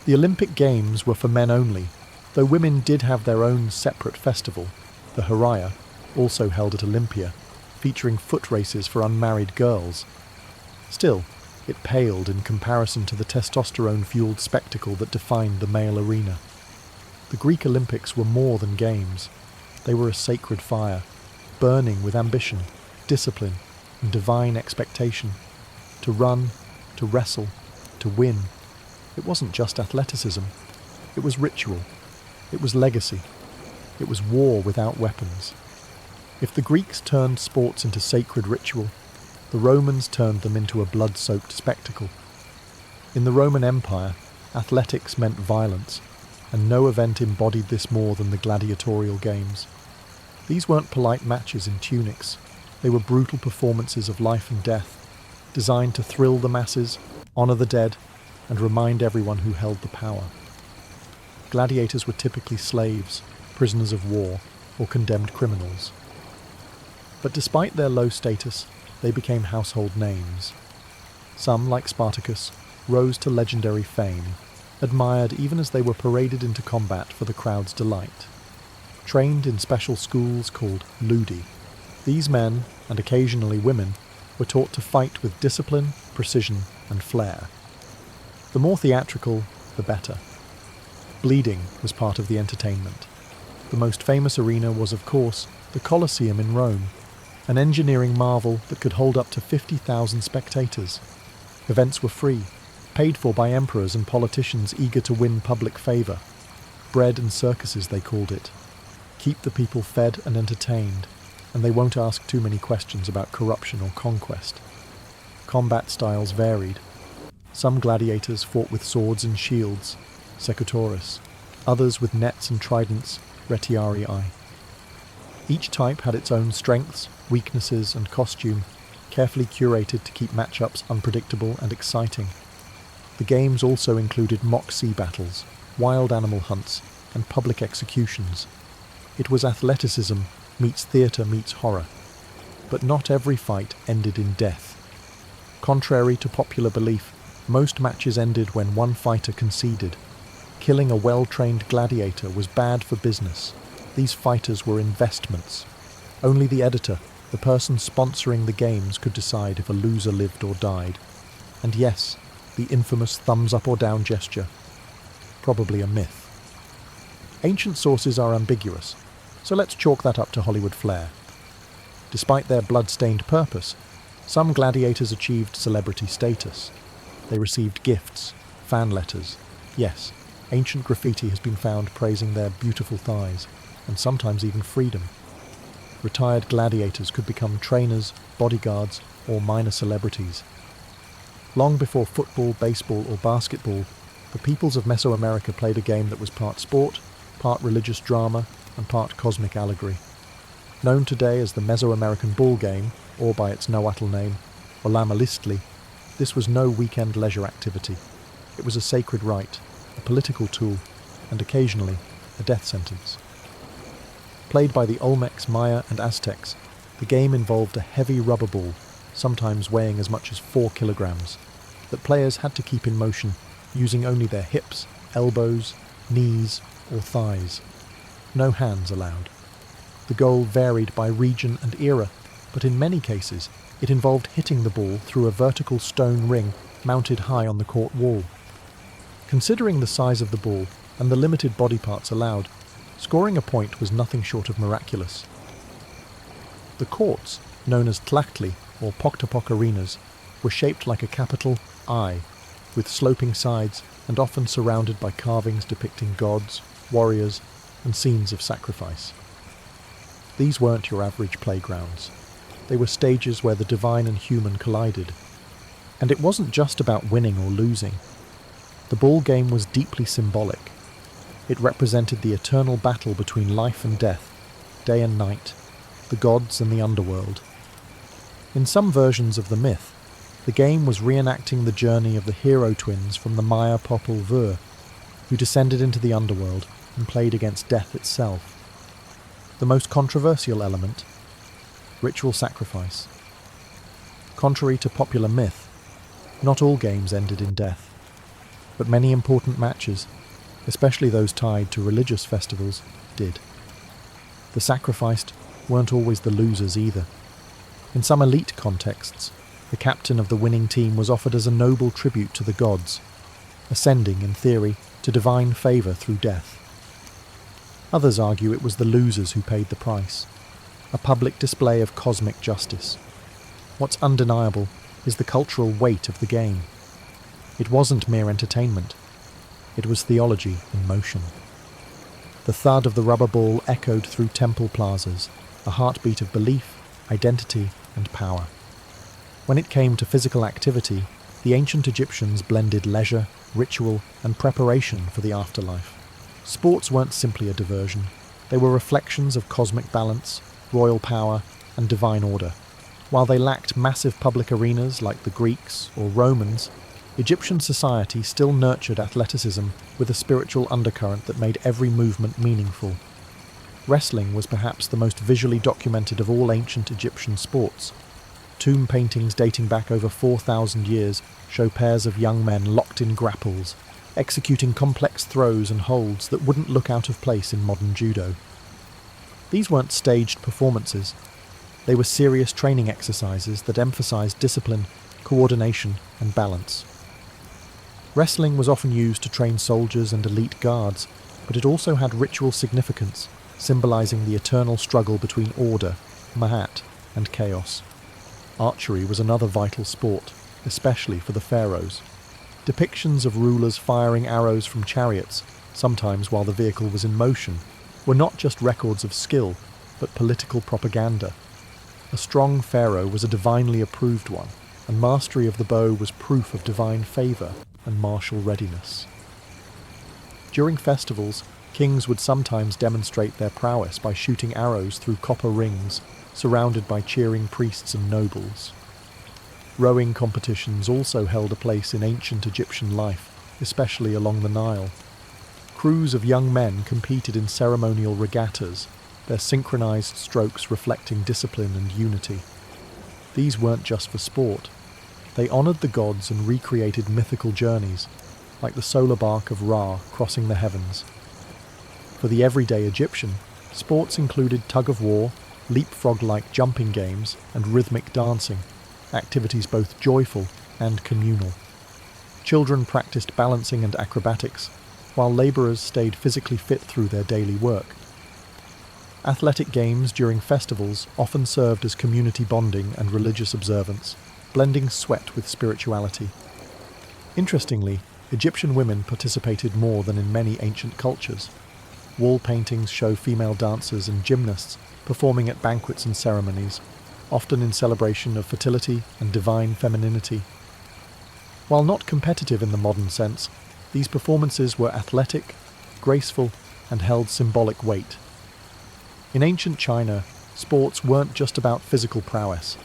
The Olympic Games were for men only, though women did have their own separate festival, the Horiah, also held at Olympia, featuring foot races for unmarried girls. Still, it paled in comparison to the testosterone-fueled spectacle that defined the male arena. The Greek Olympics were more than games. They were a sacred fire, burning with ambition, discipline, and divine expectation. To run, to wrestle, to win. It wasn't just athleticism. It was ritual. It was legacy. It was war without weapons. If the Greeks turned sports into sacred ritual, the Romans turned them into a blood-soaked spectacle. In the Roman Empire, athletics meant violence, and no event embodied this more than the gladiatorial games. These weren't polite matches in tunics. They were brutal performances of life and death, designed to thrill the masses, honour the dead, and remind everyone who held the power. Gladiators were typically slaves, prisoners of war, or condemned criminals. But despite their low status, they became household names. Some, like Spartacus, rose to legendary fame, admired even as they were paraded into combat for the crowd's delight. Trained in special schools called ludi, these men, and occasionally women, were taught to fight with discipline, precision, and flair. The more theatrical, the better. Bleeding was part of the entertainment. The most famous arena was, of course, the Colosseum in Rome, an engineering marvel that could hold up to 50,000 spectators. Events were free, paid for by emperors and politicians eager to win public favour. Bread and circuses, they called it. Keep the people fed and entertained, and they won't ask too many questions about corruption or conquest. Combat styles varied. Some gladiators fought with swords and shields, secutores, others with nets and tridents, retiarii. Each type had its own strengths, weaknesses, and costume, carefully curated to keep matchups unpredictable and exciting. The games also included mock sea battles, wild animal hunts, and public executions. It was athleticism meets theatre meets horror. But not every fight ended in death. Contrary to popular belief, most matches ended when one fighter conceded. Killing a well-trained gladiator was bad for business. These fighters were investments. Only the editor, the person sponsoring the games, could decide if a loser lived or died. And yes, the infamous thumbs up or down gesture. Probably a myth. Ancient sources are ambiguous, so let's chalk that up to Hollywood flair. Despite their blood-stained purpose, some gladiators achieved celebrity status. They received gifts, fan letters. Yes, ancient graffiti has been found praising their beautiful thighs, and sometimes even freedom. Retired gladiators could become trainers, bodyguards, or minor celebrities. Long before football, baseball, or basketball, the peoples of Mesoamerica played a game that was part sport, part religious drama, and part cosmic allegory. Known today as the Mesoamerican ball game, or by its Nahuatl name, Olamalistli, this was no weekend leisure activity. It was a sacred rite, a political tool, and occasionally a death sentence. Played by the Olmecs, Maya, and Aztecs, The game involved a heavy rubber ball, sometimes weighing as much as 4 kilograms, that players had to keep in motion using only their hips, elbows, knees, or thighs. No hands allowed. The goal varied by region and era, but in many cases it involved hitting the ball through a vertical stone ring mounted high on the court wall. Considering the size of the ball and the limited body parts allowed, scoring a point was nothing short of miraculous. The courts, known as tlachtli or pok-to-pok arenas, were shaped like a capital I, with sloping sides and often surrounded by carvings depicting gods, warriors, and scenes of sacrifice. These weren't your average playgrounds. They were stages where the divine and human collided. And it wasn't just about winning or losing. The ball game was deeply symbolic. It represented the eternal battle between life and death, day and night, the gods and the underworld. In some versions of the myth, the game was reenacting the journey of the hero twins from the Maya Popol Vuh, who descended into the underworld and played against death itself. The most controversial element: ritual sacrifice. Contrary to popular myth, not all games ended in death, but many important matches, especially those tied to religious festivals, did. The sacrificed weren't always the losers either. In some elite contexts, the captain of the winning team was offered as a noble tribute to the gods, ascending, in theory, to divine favour through death. Others argue it was the losers who paid the price, a public display of cosmic justice. What's undeniable is the cultural weight of the game. It wasn't mere entertainment. It was theology in motion. The thud of the rubber ball echoed through temple plazas, a heartbeat of belief, identity, and power. When it came to physical activity, the ancient Egyptians blended leisure, ritual, and preparation for the afterlife. Sports weren't simply a diversion. They were reflections of cosmic balance, royal power, and divine order. While they lacked massive public arenas like the Greeks or Romans, Egyptian society still nurtured athleticism with a spiritual undercurrent that made every movement meaningful. Wrestling was perhaps the most visually documented of all ancient Egyptian sports. Tomb paintings dating back over 4,000 years show pairs of young men locked in grapples, executing complex throws and holds that wouldn't look out of place in modern judo. These weren't staged performances. They were serious training exercises that emphasized discipline, coordination, and balance. Wrestling was often used to train soldiers and elite guards, but it also had ritual significance, symbolizing the eternal struggle between order, Mahat, and chaos. Archery was another vital sport, especially for the pharaohs. Depictions of rulers firing arrows from chariots, sometimes while the vehicle was in motion, were not just records of skill, but political propaganda. A strong pharaoh was a divinely approved one, and mastery of the bow was proof of divine favour and martial readiness. During festivals, kings would sometimes demonstrate their prowess by shooting arrows through copper rings, surrounded by cheering priests and nobles. Rowing competitions also held a place in ancient Egyptian life, especially along the Nile. Crews of young men competed in ceremonial regattas, their synchronized strokes reflecting discipline and unity. These weren't just for sport. They honored the gods and recreated mythical journeys, like the solar bark of Ra crossing the heavens. For the everyday Egyptian, sports included tug-of-war, leapfrog-like jumping games, and rhythmic dancing, activities both joyful and communal. Children practiced balancing and acrobatics, while labourers stayed physically fit through their daily work. Athletic games during festivals often served as community bonding and religious observance, blending sweat with spirituality. Interestingly, Egyptian women participated more than in many ancient cultures. Wall paintings show female dancers and gymnasts performing at banquets and ceremonies, often in celebration of fertility and divine femininity. While not competitive in the modern sense, these performances were athletic, graceful, and held symbolic weight. In ancient China, sports weren't just about physical prowess.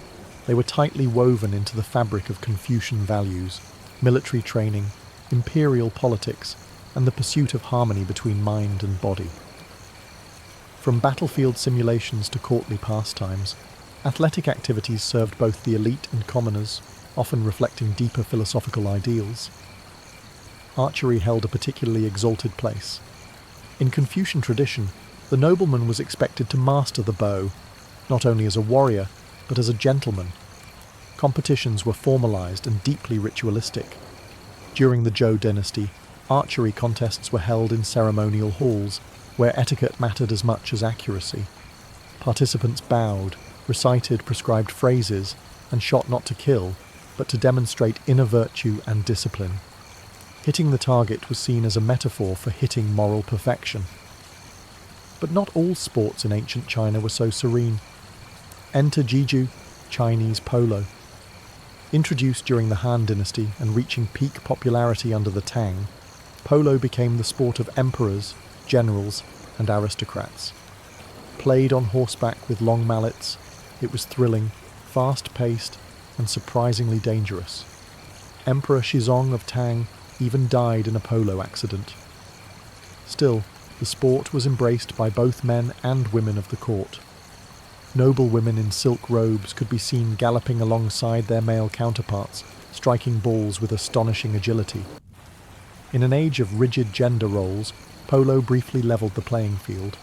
They were tightly woven into the fabric of Confucian values, military training, imperial politics, and the pursuit of harmony between mind and body. From battlefield simulations to courtly pastimes, Athletic activities served both the elite and commoners, often reflecting deeper philosophical ideals. Archery held a particularly exalted place. In Confucian tradition, the nobleman was expected to master the bow, not only as a warrior, but as a gentleman. Competitions were formalized and deeply ritualistic. During the Zhou dynasty, archery contests were held in ceremonial halls, where etiquette mattered as much as accuracy. Participants bowed, recited prescribed phrases, and shot not to kill, but to demonstrate inner virtue and discipline. Hitting the target was seen as a metaphor for hitting moral perfection. But not all sports in ancient China were so serene. Enter Jiju, Chinese polo. Introduced during the Han Dynasty and reaching peak popularity under the Tang, polo became the sport of emperors, generals, and aristocrats. Played on horseback with long mallets, it was thrilling, fast-paced, and surprisingly dangerous. Emperor Shizong of Tang even died in a polo accident. Still, the sport was embraced by both men and women of the court. Noble women in silk robes could be seen galloping alongside their male counterparts, striking balls with astonishing agility. In an age of rigid gender roles, polo briefly levelled the playing field.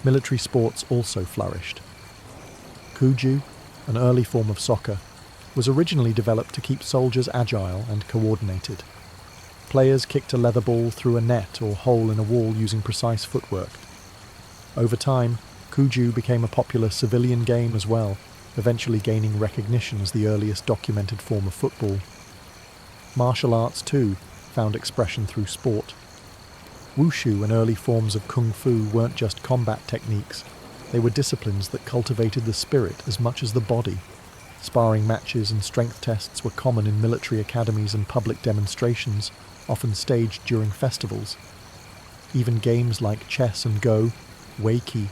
Military sports also flourished. Kuju, an early form of soccer, was originally developed to keep soldiers agile and coordinated. Players kicked a leather ball through a net or hole in a wall using precise footwork. Over time, Kuju became a popular civilian game as well, eventually gaining recognition as the earliest documented form of football. Martial arts, too, found expression through sport. Wushu and early forms of kung fu weren't just combat techniques, they were disciplines that cultivated the spirit as much as the body. Sparring matches and strength tests were common in military academies and public demonstrations, often staged during festivals. Even games like chess and go, Weiqi,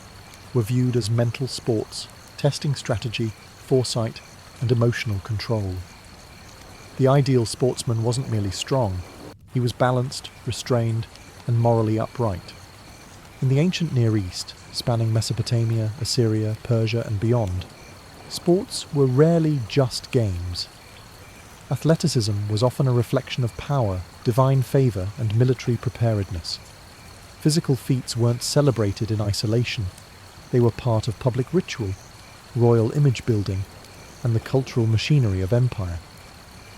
were viewed as mental sports, testing strategy, foresight, and emotional control. The ideal sportsman wasn't merely strong, he was balanced, restrained, and morally upright. In the ancient Near East, spanning Mesopotamia, Assyria, Persia, and beyond, sports were rarely just games. Athleticism was often a reflection of power, divine favour, and military preparedness. Physical feats weren't celebrated in isolation. They were part of public ritual, royal image building, and the cultural machinery of empire.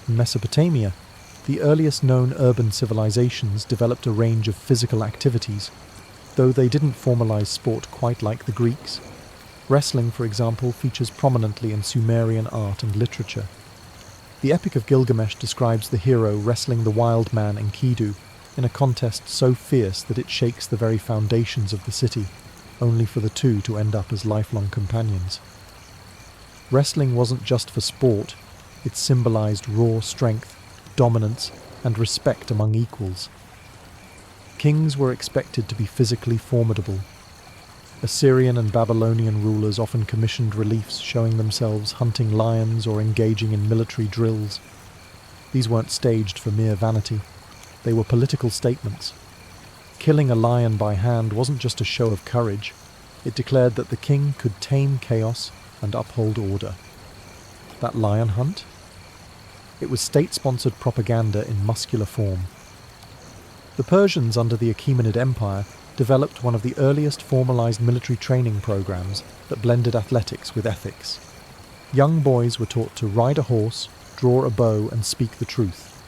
In Mesopotamia, the earliest known urban civilizations developed a range of physical activities, though they didn't formalize sport quite like the Greeks. Wrestling, for example, features prominently in Sumerian art and literature. The Epic of Gilgamesh describes the hero wrestling the wild man Enkidu in a contest so fierce that it shakes the very foundations of the city, only for the two to end up as lifelong companions. Wrestling wasn't just for sport, it symbolized raw strength, dominance, and respect among equals. Kings were expected to be physically formidable. Assyrian and Babylonian rulers often commissioned reliefs showing themselves hunting lions or engaging in military drills. These weren't staged for mere vanity. They were political statements. Killing a lion by hand wasn't just a show of courage. It declared that the king could tame chaos and uphold order. That lion hunt? It was state-sponsored propaganda in muscular form. The Persians under the Achaemenid Empire developed one of the earliest formalized military training programs that blended athletics with ethics. Young boys were taught to ride a horse, draw a bow, and speak the truth,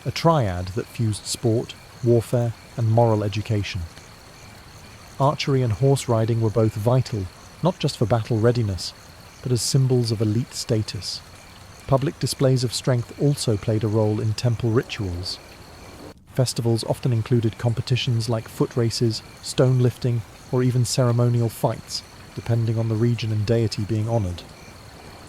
a triad that fused sport, warfare, and moral education. Archery and horse riding were both vital, not just for battle readiness, but as symbols of elite status. Public displays of strength also played a role in temple rituals. Festivals often included competitions like foot races, stone lifting, or even ceremonial fights, depending on the region and deity being honoured.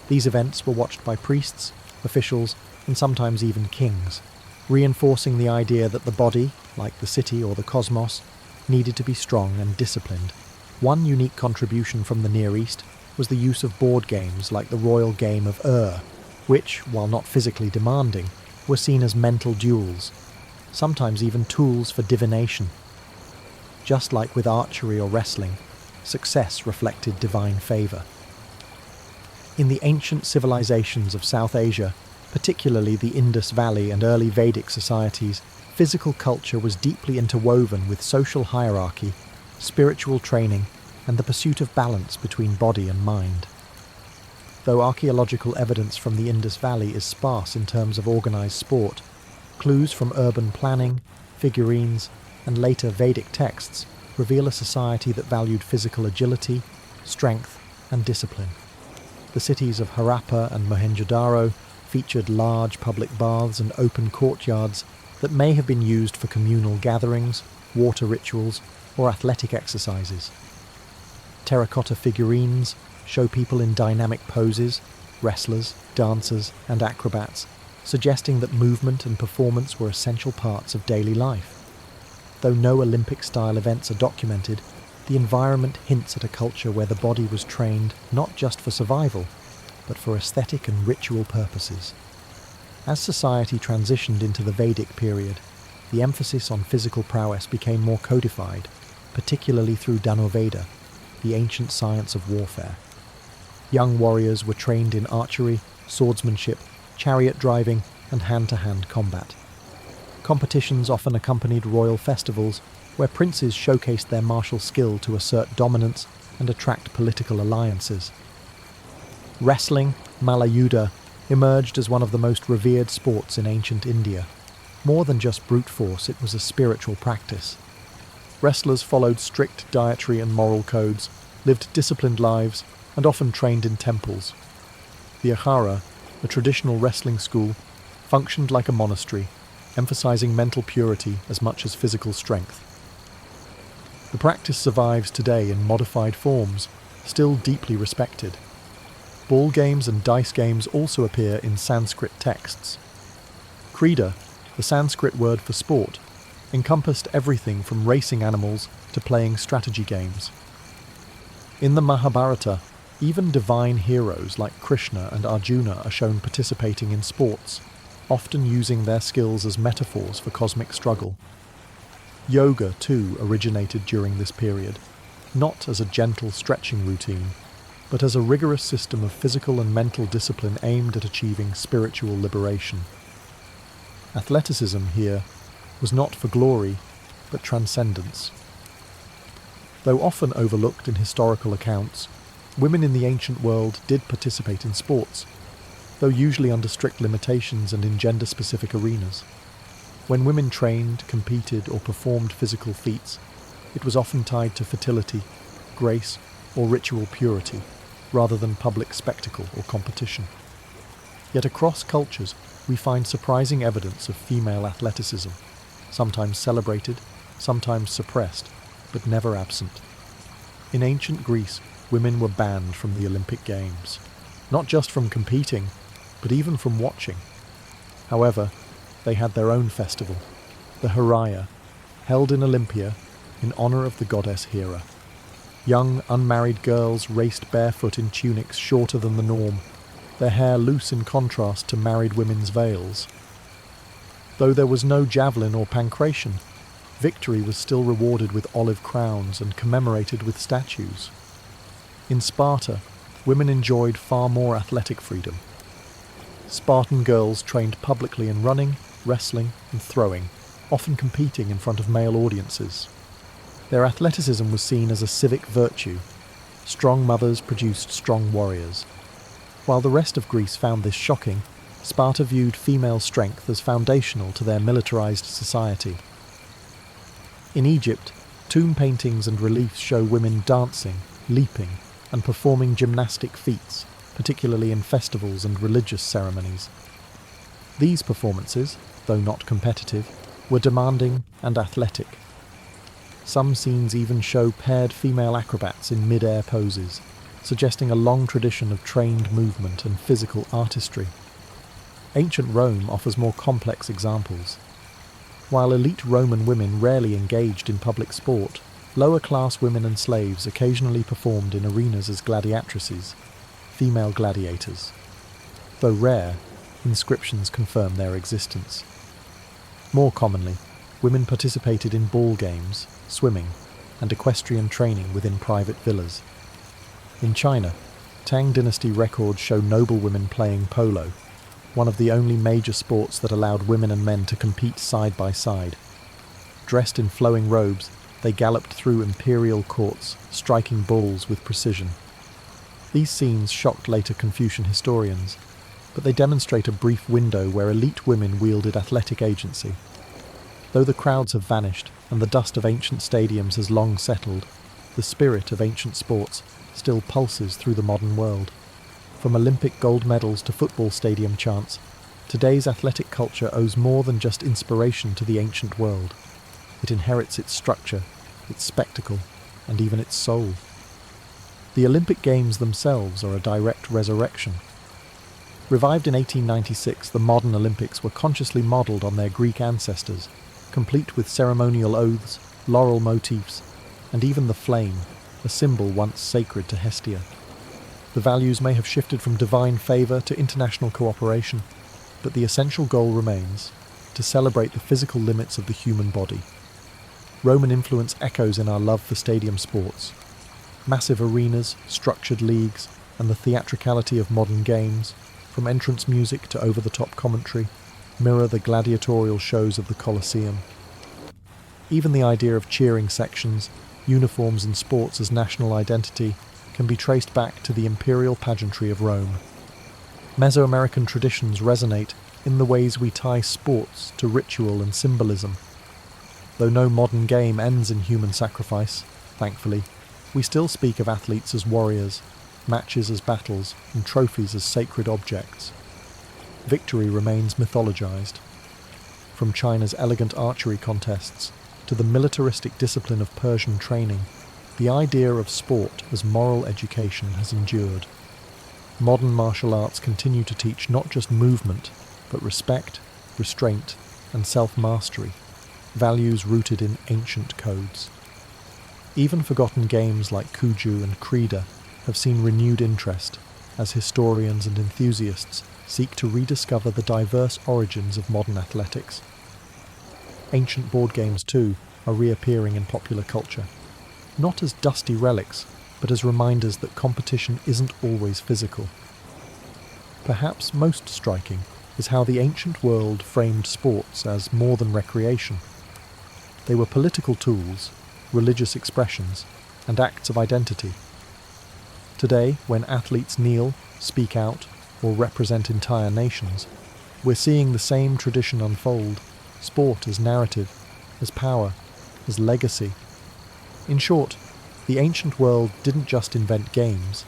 These events were watched by priests, officials, and sometimes even kings, reinforcing the idea that the body, like the city or the cosmos, needed to be strong and disciplined. One unique contribution from the Near East was the use of board games like the royal game of which, while not physically demanding, were seen as mental duels, sometimes even tools for divination. Just like with archery or wrestling, success reflected divine favour. In the ancient civilizations of South Asia, particularly the Indus Valley and early Vedic societies, physical culture was deeply interwoven with social hierarchy, spiritual training, and the pursuit of balance between body and mind. Though archaeological evidence from the Indus Valley is sparse in terms of organized sport, clues from urban planning, figurines, and later Vedic texts reveal a society that valued physical agility, strength, and discipline. The cities of Harappa and Mohenjo-daro featured large public baths and open courtyards that may have been used for communal gatherings, water rituals, or athletic exercises. Terracotta figurines show people in dynamic poses, wrestlers, dancers, and acrobats, suggesting that movement and performance were essential parts of daily life. Though no Olympic-style events are documented, the environment hints at a culture where the body was trained not just for survival, but for aesthetic and ritual purposes. As society transitioned into the Vedic period, the emphasis on physical prowess became more codified, particularly through Dhanurveda, the ancient science of warfare. Young warriors were trained in archery, swordsmanship, chariot driving, and hand-to-hand combat. Competitions often accompanied royal festivals, where princes showcased their martial skill to assert dominance and attract political alliances. Wrestling, Malayuddha, emerged as one of the most revered sports in ancient India. More than just brute force, it was a spiritual practice. Wrestlers followed strict dietary and moral codes, lived disciplined lives, and often trained in temples. The Akhara, a traditional wrestling school, functioned like a monastery, emphasizing mental purity as much as physical strength. The practice survives today in modified forms, still deeply respected. Ball games and dice games also appear in Sanskrit texts. Krida, the Sanskrit word for sport, encompassed everything from racing animals to playing strategy games. In the Mahabharata, even divine heroes like Krishna and Arjuna are shown participating in sports, often using their skills as metaphors for cosmic struggle. Yoga, too, originated during this period, not as a gentle stretching routine, but as a rigorous system of physical and mental discipline aimed at achieving spiritual liberation. Athleticism here was not for glory, but transcendence. Though often overlooked in historical accounts, women in the ancient world did participate in sports, though usually under strict limitations and in gender-specific arenas. When women trained, competed, or performed physical feats, it was often tied to fertility, grace, or ritual purity, rather than public spectacle or competition. Yet across cultures, we find surprising evidence of female athleticism, sometimes celebrated, sometimes suppressed, but never absent. In ancient Greece, women were banned from the Olympic Games, not just from competing, but even from watching. However, they had their own festival, the Heraia, held in Olympia in honor of the goddess Hera. Young, unmarried girls raced barefoot in tunics shorter than the norm, their hair loose in contrast to married women's veils. Though there was no javelin or pancration, victory was still rewarded with olive crowns and commemorated with statues. In Sparta, women enjoyed far more athletic freedom. Spartan girls trained publicly in running, wrestling, and throwing, often competing in front of male audiences. Their athleticism was seen as a civic virtue. Strong mothers produced strong warriors. While the rest of Greece found this shocking, Sparta viewed female strength as foundational to their militarized society. In Egypt, tomb paintings and reliefs show women dancing, leaping, and performing gymnastic feats, particularly in festivals and religious ceremonies. These performances, though not competitive, were demanding and athletic. Some scenes even show paired female acrobats in mid-air poses, suggesting a long tradition of trained movement and physical artistry. Ancient Rome offers more complex examples. While elite Roman women rarely engaged in public sport, lower-class women and slaves occasionally performed in arenas as gladiatrices, female gladiators. Though rare, inscriptions confirm their existence. More commonly, women participated in ball games, swimming, and equestrian training within private villas. In China, Tang Dynasty records show noblewomen playing polo, one of the only major sports that allowed women and men to compete side by side. Dressed in flowing robes, they galloped through imperial courts, striking balls with precision. These scenes shocked later Confucian historians, but they demonstrate a brief window where elite women wielded athletic agency. Though the crowds have vanished and the dust of ancient stadiums has long settled, the spirit of ancient sports still pulses through the modern world. From Olympic gold medals to football stadium chants, today's athletic culture owes more than just inspiration to the ancient world. It inherits its structure, its spectacle, and even its soul. The Olympic Games themselves are a direct resurrection. Revived in 1896, the modern Olympics were consciously modelled on their Greek ancestors, complete with ceremonial oaths, laurel motifs, and even the flame, a symbol once sacred to Hestia. The values may have shifted from divine favour to international cooperation, but the essential goal remains: to celebrate the physical limits of the human body. Roman influence echoes in our love for stadium sports. Massive arenas, structured leagues, and the theatricality of modern games, from entrance music to over-the-top commentary, mirror the gladiatorial shows of the Colosseum. Even the idea of cheering sections, uniforms and sports as national identity can be traced back to the imperial pageantry of Rome. Mesoamerican traditions resonate in the ways we tie sports to ritual and symbolism. Though no modern game ends in human sacrifice, thankfully, we still speak of athletes as warriors, matches as battles, and trophies as sacred objects. Victory remains mythologized. From China's elegant archery contests to the militaristic discipline of Persian training, the idea of sport as moral education has endured. Modern martial arts continue to teach not just movement, but respect, restraint, and self-mastery, values rooted in ancient codes. Even forgotten games like Cuju and Krida have seen renewed interest as historians and enthusiasts seek to rediscover the diverse origins of modern athletics. Ancient board games, too, are reappearing in popular culture, not as dusty relics, but as reminders that competition isn't always physical. Perhaps most striking is how the ancient world framed sports as more than recreation. They were political tools, religious expressions, and acts of identity. Today, when athletes kneel, speak out, or represent entire nations, we're seeing the same tradition unfold: sport as narrative, as power, as legacy. In short, the ancient world didn't just invent games,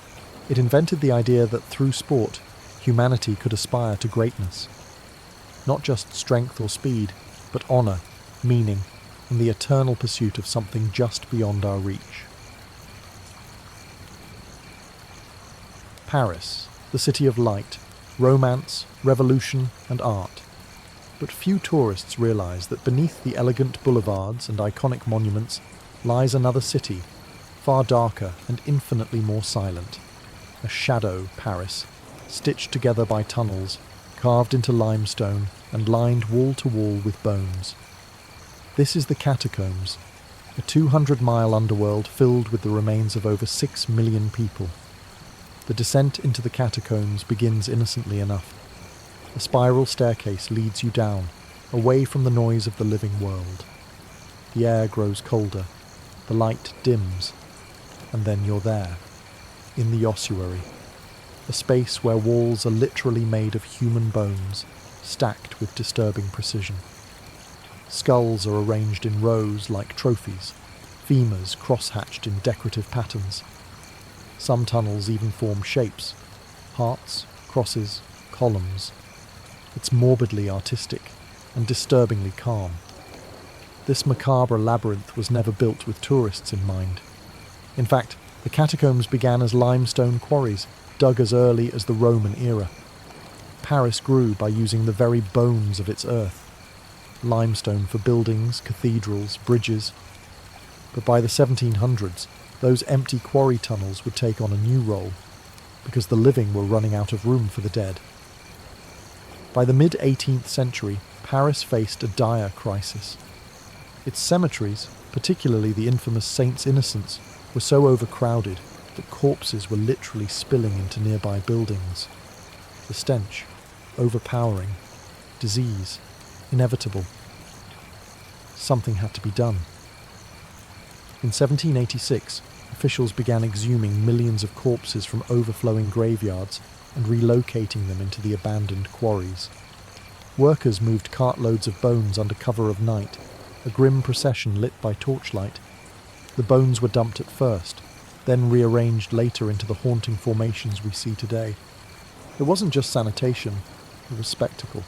it invented the idea that through sport, humanity could aspire to greatness. Not just strength or speed, but honour, meaning, and the eternal pursuit of something just beyond our reach. Paris, the city of light, romance, revolution, and art. But few tourists realise that beneath the elegant boulevards and iconic monuments lies another city, far darker and infinitely more silent. A shadow Paris, stitched together by tunnels, carved into limestone and lined wall to wall with bones. This is the Catacombs, a 200-mile underworld filled with the remains of over 6 million people. The descent into the catacombs begins innocently enough. A spiral staircase leads you down, away from the noise of the living world. The air grows colder, the light dims, and then you're there, in the ossuary, a space where walls are literally made of human bones, stacked with disturbing precision. Skulls are arranged in rows like trophies, femurs cross-hatched in decorative patterns. Some tunnels even form shapes: hearts, crosses, columns. It's morbidly artistic and disturbingly calm. This macabre labyrinth was never built with tourists in mind. In fact, the catacombs began as limestone quarries, dug as early as the Roman era. Paris grew by using the very bones of its earth. Limestone for buildings, cathedrals, bridges. But by the 1700s, those empty quarry tunnels would take on a new role, because the living were running out of room for the dead. By the mid-18th century, Paris faced a dire crisis. Its cemeteries, particularly the infamous Saints' Innocents, were so overcrowded that corpses were literally spilling into nearby buildings. The stench, overpowering, disease, inevitable. Something had to be done. In 1786, officials began exhuming millions of corpses from overflowing graveyards and relocating them into the abandoned quarries. Workers moved cartloads of bones under cover of night, a grim procession lit by torchlight. The bones were dumped at first, then rearranged later into the haunting formations we see today. It wasn't just sanitation, it was spectacle.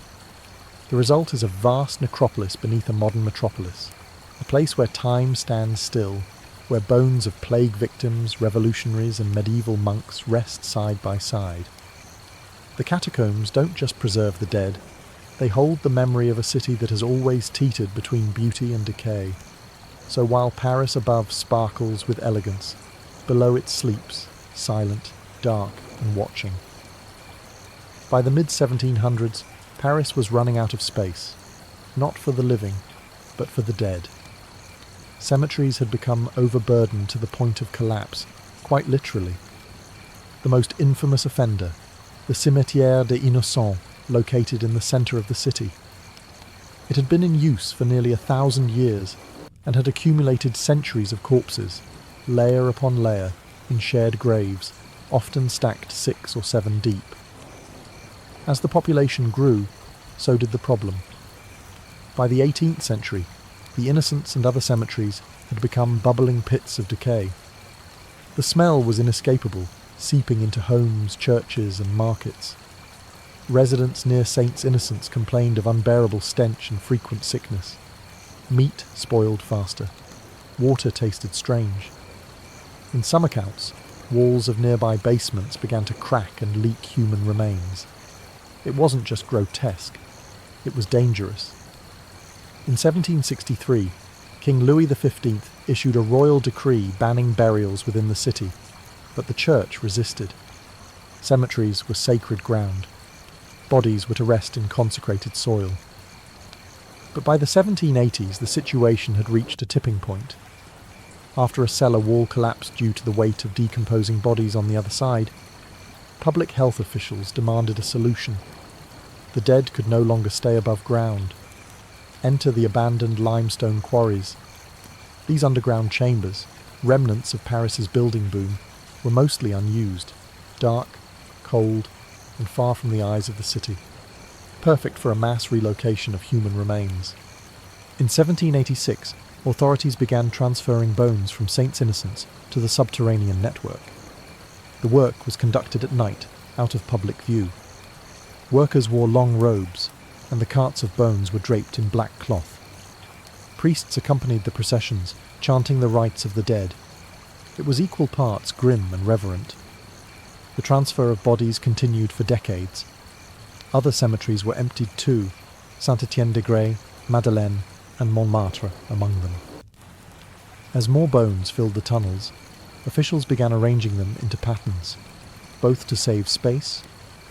The result is a vast necropolis beneath a modern metropolis, a place where time stands still, where bones of plague victims, revolutionaries and medieval monks rest side by side. The catacombs don't just preserve the dead, they hold the memory of a city that has always teetered between beauty and decay. So while Paris above sparkles with elegance, below it sleeps, silent, dark and watching. By the mid-1700s, Paris was running out of space, not for the living, but for the dead. Cemeteries had become overburdened to the point of collapse, quite literally. The most infamous offender, the Cimetière des Innocents, located in the centre of the city. It had been in use for nearly 1,000 years and had accumulated centuries of corpses, layer upon layer, in shared graves, often stacked 6 or 7 deep. As the population grew, so did the problem. By the 18th century, the Innocents and other cemeteries had become bubbling pits of decay. The smell was inescapable, seeping into homes, churches and markets. Residents near Saints Innocents complained of unbearable stench and frequent sickness. Meat spoiled faster. Water tasted strange. In some accounts, walls of nearby basements began to crack and leak human remains. It wasn't just grotesque, it was dangerous. In 1763, King Louis XV issued a royal decree banning burials within the city, but the church resisted. Cemeteries were sacred ground. Bodies were to rest in consecrated soil. But by the 1780s, the situation had reached a tipping point. After a cellar wall collapsed due to the weight of decomposing bodies on the other side, public health officials demanded a solution. The dead could no longer stay above ground. Enter the abandoned limestone quarries. These underground chambers, remnants of Paris's building boom, were mostly unused, dark, cold, and far from the eyes of the city. Perfect for a mass relocation of human remains. In 1786, authorities began transferring bones from Saints Innocents to the subterranean network. The work was conducted at night, out of public view. Workers wore long robes, and the carts of bones were draped in black cloth. Priests accompanied the processions, chanting the rites of the dead. It was equal parts grim and reverent. The transfer of bodies continued for decades. Other cemeteries were emptied too, Saint-Étienne-de-Grès, Madeleine, and Montmartre among them. As more bones filled the tunnels, officials began arranging them into patterns, both to save space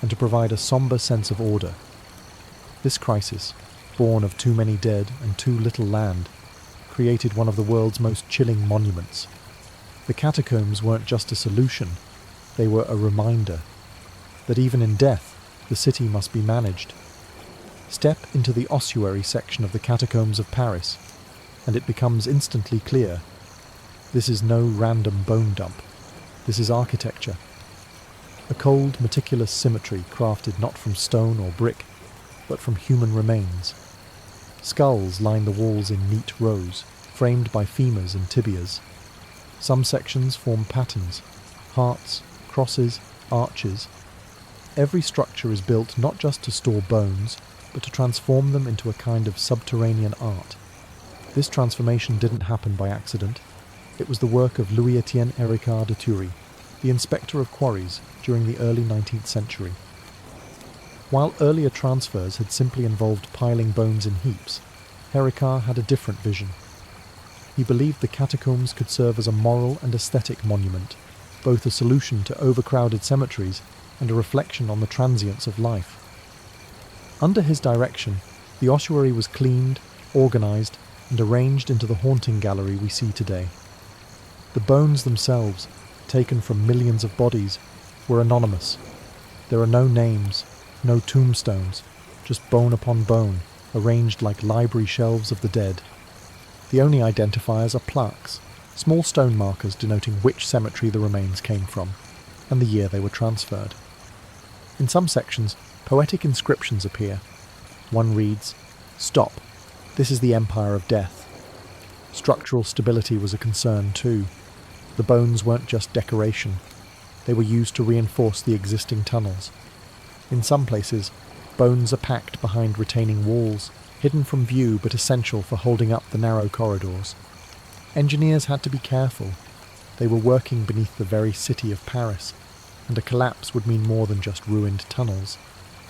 and to provide a sombre sense of order. This crisis, born of too many dead and too little land, created one of the world's most chilling monuments. The catacombs weren't just a solution, they were a reminder that even in death, the city must be managed. Step into the ossuary section of the catacombs of Paris, and it becomes instantly clear. This is no random bone dump. This is architecture. A cold, meticulous symmetry crafted not from stone or brick, but from human remains. Skulls line the walls in neat rows, framed by femurs and tibias. Some sections form patterns, hearts, crosses, arches. Every structure is built not just to store bones, but to transform them into a kind of subterranean art. This transformation didn't happen by accident. It was the work of Louis-Étienne Héricard de Thury, the inspector of quarries during the early 19th century. While earlier transfers had simply involved piling bones in heaps, Héricard had a different vision. He believed the catacombs could serve as a moral and aesthetic monument, both a solution to overcrowded cemeteries and a reflection on the transience of life. Under his direction, the ossuary was cleaned, organised, and arranged into the haunting gallery we see today. The bones themselves, taken from millions of bodies, were anonymous. There are no names, no tombstones, just bone upon bone, arranged like library shelves of the dead. The only identifiers are plaques, small stone markers denoting which cemetery the remains came from, and the year they were transferred. In some sections, poetic inscriptions appear. One reads, "Stop, this is the Empire of Death." Structural stability was a concern too. The bones weren't just decoration. They were used to reinforce the existing tunnels. In some places, bones are packed behind retaining walls, hidden from view but essential for holding up the narrow corridors. Engineers had to be careful. They were working beneath the very city of Paris, and a collapse would mean more than just ruined tunnels.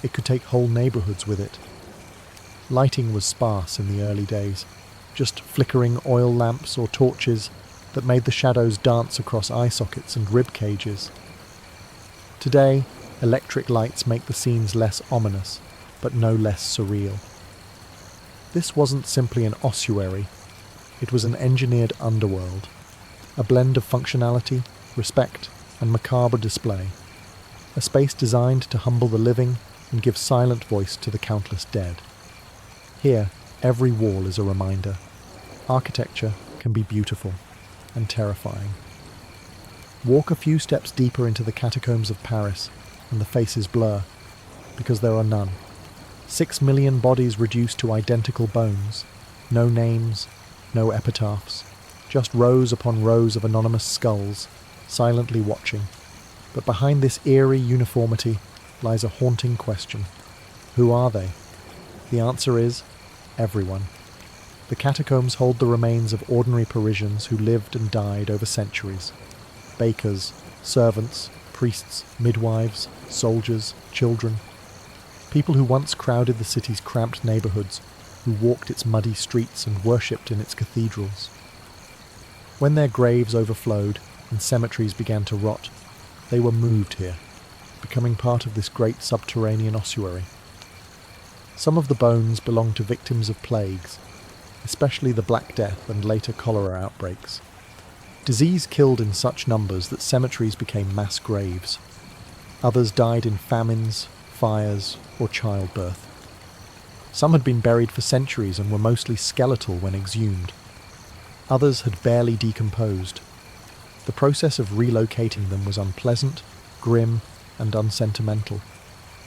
It could take whole neighbourhoods with it. Lighting was sparse in the early days, just flickering oil lamps or torches that made the shadows dance across eye sockets and rib cages. Today, electric lights make the scenes less ominous, but no less surreal. This wasn't simply an ossuary, it was an engineered underworld, a blend of functionality, respect, and macabre display, a space designed to humble the living and give silent voice to the countless dead. Here, every wall is a reminder. Architecture can be beautiful and terrifying. Walk a few steps deeper into the catacombs of Paris, and the faces blur, because there are none. 6 million bodies reduced to identical bones, no names, no epitaphs, just rows upon rows of anonymous skulls, silently watching. But behind this eerie uniformity lies a haunting question. Who are they? The answer is everyone. The catacombs hold the remains of ordinary Parisians who lived and died over centuries. Bakers, servants, priests, midwives, soldiers, children. People who once crowded the city's cramped neighbourhoods, who walked its muddy streets and worshipped in its cathedrals. When their graves overflowed and cemeteries began to rot, they were moved here, becoming part of this great subterranean ossuary. Some of the bones belong to victims of plagues, especially the Black Death and later cholera outbreaks. Disease killed in such numbers that cemeteries became mass graves. Others died in famines, fires, or childbirth. Some had been buried for centuries and were mostly skeletal when exhumed. Others had barely decomposed. The process of relocating them was unpleasant, grim, and unsentimental.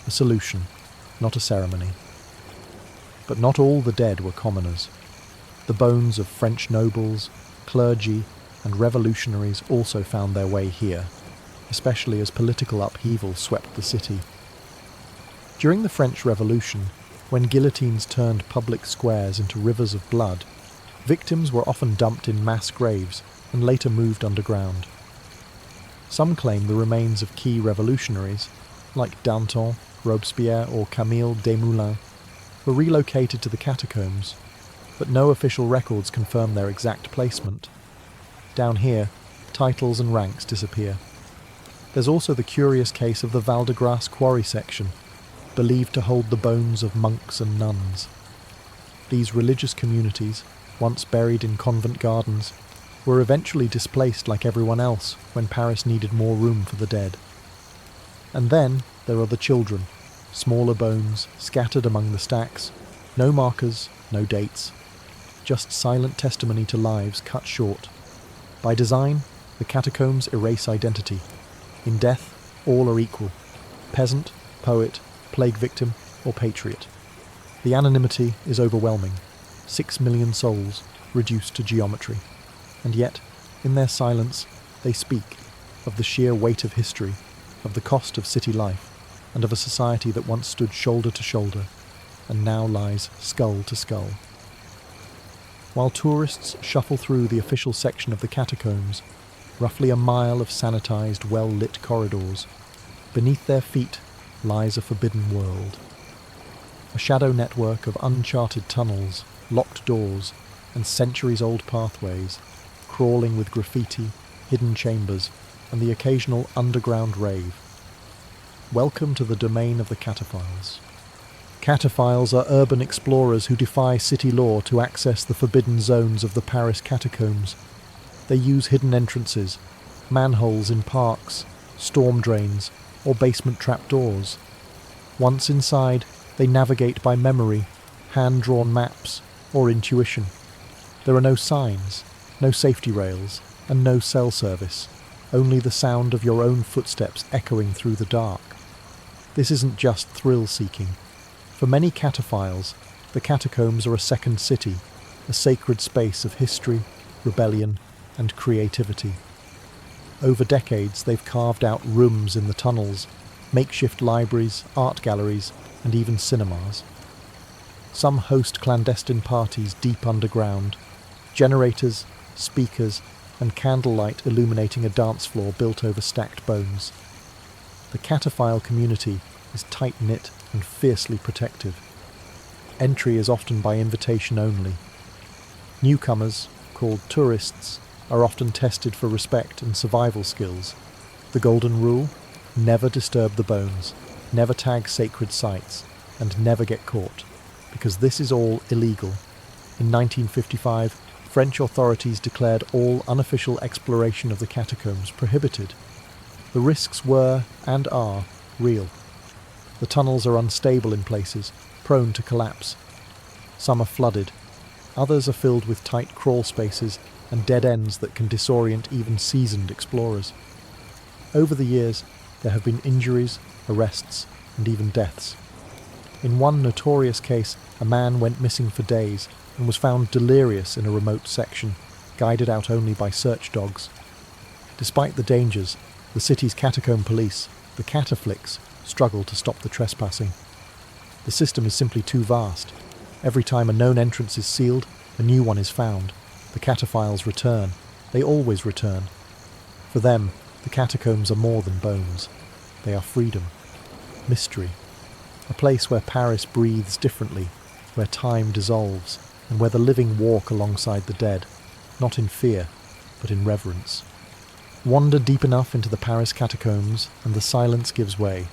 A solution, not a ceremony. But not all the dead were commoners. The bones of French nobles, clergy, and revolutionaries also found their way here, especially as political upheaval swept the city. During the French Revolution, when guillotines turned public squares into rivers of blood, victims were often dumped in mass graves and later moved underground. Some claim the remains of key revolutionaries, like Danton, Robespierre, or Camille Desmoulins, were relocated to the catacombs, but no official records confirm their exact placement. Down here, titles and ranks disappear. There's also the curious case of the Val de Grace quarry section, believed to hold the bones of monks and nuns. These religious communities, once buried in convent gardens, were eventually displaced like everyone else when Paris needed more room for the dead. And then there are the children, smaller bones scattered among the stacks, no markers, no dates, just silent testimony to lives cut short. By design, the catacombs erase identity. In death, all are equal: peasant, poet, plague victim, or patriot. The anonymity is overwhelming. 6 million souls reduced to geometry. And yet, in their silence, they speak of the sheer weight of history, of the cost of city life, and of a society that once stood shoulder to shoulder, and now lies skull to skull. While tourists shuffle through the official section of the catacombs, roughly a mile of sanitized, well-lit corridors, beneath their feet lies a forbidden world. A shadow network of uncharted tunnels, locked doors, and centuries-old pathways, crawling with graffiti, hidden chambers, and the occasional underground rave. Welcome to the domain of the cataphiles. Cataphiles are urban explorers who defy city law to access the forbidden zones of the Paris catacombs. They use hidden entrances, manholes in parks, storm drains, or basement trapdoors. Once inside, they navigate by memory, hand-drawn maps, or intuition. There are no signs, no safety rails, and no cell service, only the sound of your own footsteps echoing through the dark. This isn't just thrill-seeking. For many cataphiles, the catacombs are a second city, a sacred space of history, rebellion, and creativity. Over decades, they've carved out rooms in the tunnels, makeshift libraries, art galleries, and even cinemas. Some host clandestine parties deep underground, generators, speakers, and candlelight illuminating a dance floor built over stacked bones. The cataphile community is tight-knit and fiercely protective. Entry is often by invitation only. Newcomers, called tourists, are often tested for respect and survival skills. The golden rule: never disturb the bones, never tag sacred sites, and never get caught, because this is all illegal. In 1955, French authorities declared all unofficial exploration of the catacombs prohibited. The risks were, and are, real. The tunnels are unstable in places, prone to collapse. Some are flooded. Others are filled with tight crawl spaces and dead ends that can disorient even seasoned explorers. Over the years, there have been injuries, arrests, and even deaths. In one notorious case, a man went missing for days and was found delirious in a remote section, guided out only by search dogs. Despite the dangers, the city's catacomb police, the cataflics, struggle to stop the trespassing. The system is simply too vast. Every time a known entrance is sealed, a new one is found. The cataphiles return. They always return. For them, the catacombs are more than bones. They are freedom, mystery, a place where Paris breathes differently, where time dissolves, and where the living walk alongside the dead, not in fear, but in reverence. Wander deep enough into the Paris catacombs, and the silence gives way,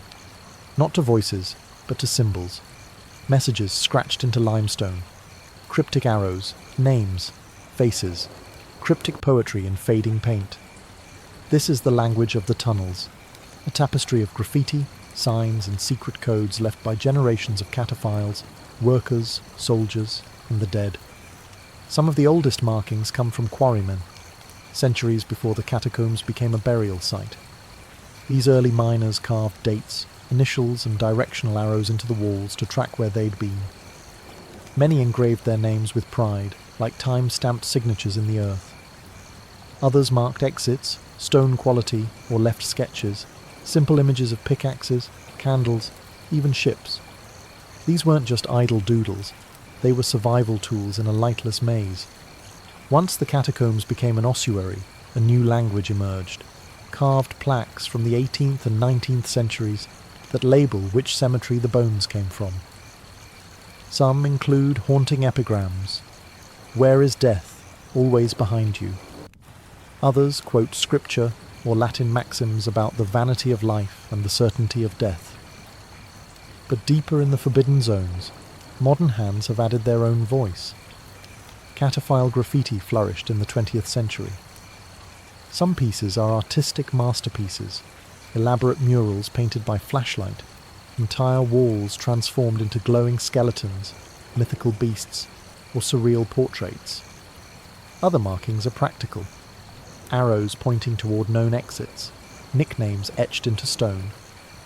not to voices, but to symbols. Messages scratched into limestone, cryptic arrows, names, faces, cryptic poetry in fading paint. This is the language of the tunnels, a tapestry of graffiti, signs, and secret codes left by generations of cataphiles, workers, soldiers, and the dead. Some of the oldest markings come from quarrymen, centuries before the catacombs became a burial site. These early miners carved dates, initials, and directional arrows into the walls to track where they'd been. Many engraved their names with pride, like time-stamped signatures in the earth. Others marked exits, stone quality, or left sketches, simple images of pickaxes, candles, even ships. These weren't just idle doodles, they were survival tools in a lightless maze. Once the catacombs became an ossuary, a new language emerged, carved plaques from the 18th and 19th centuries that label which cemetery the bones came from. Some include haunting epigrams: "Where is death? Always behind you." Others quote scripture or Latin maxims about the vanity of life and the certainty of death. But deeper in the forbidden zones, modern hands have added their own voice. Cataphile graffiti flourished in the 20th century. Some pieces are artistic masterpieces, elaborate murals painted by flashlight, entire walls transformed into glowing skeletons, mythical beasts, or surreal portraits. Other markings are practical: arrows pointing toward known exits, nicknames etched into stone,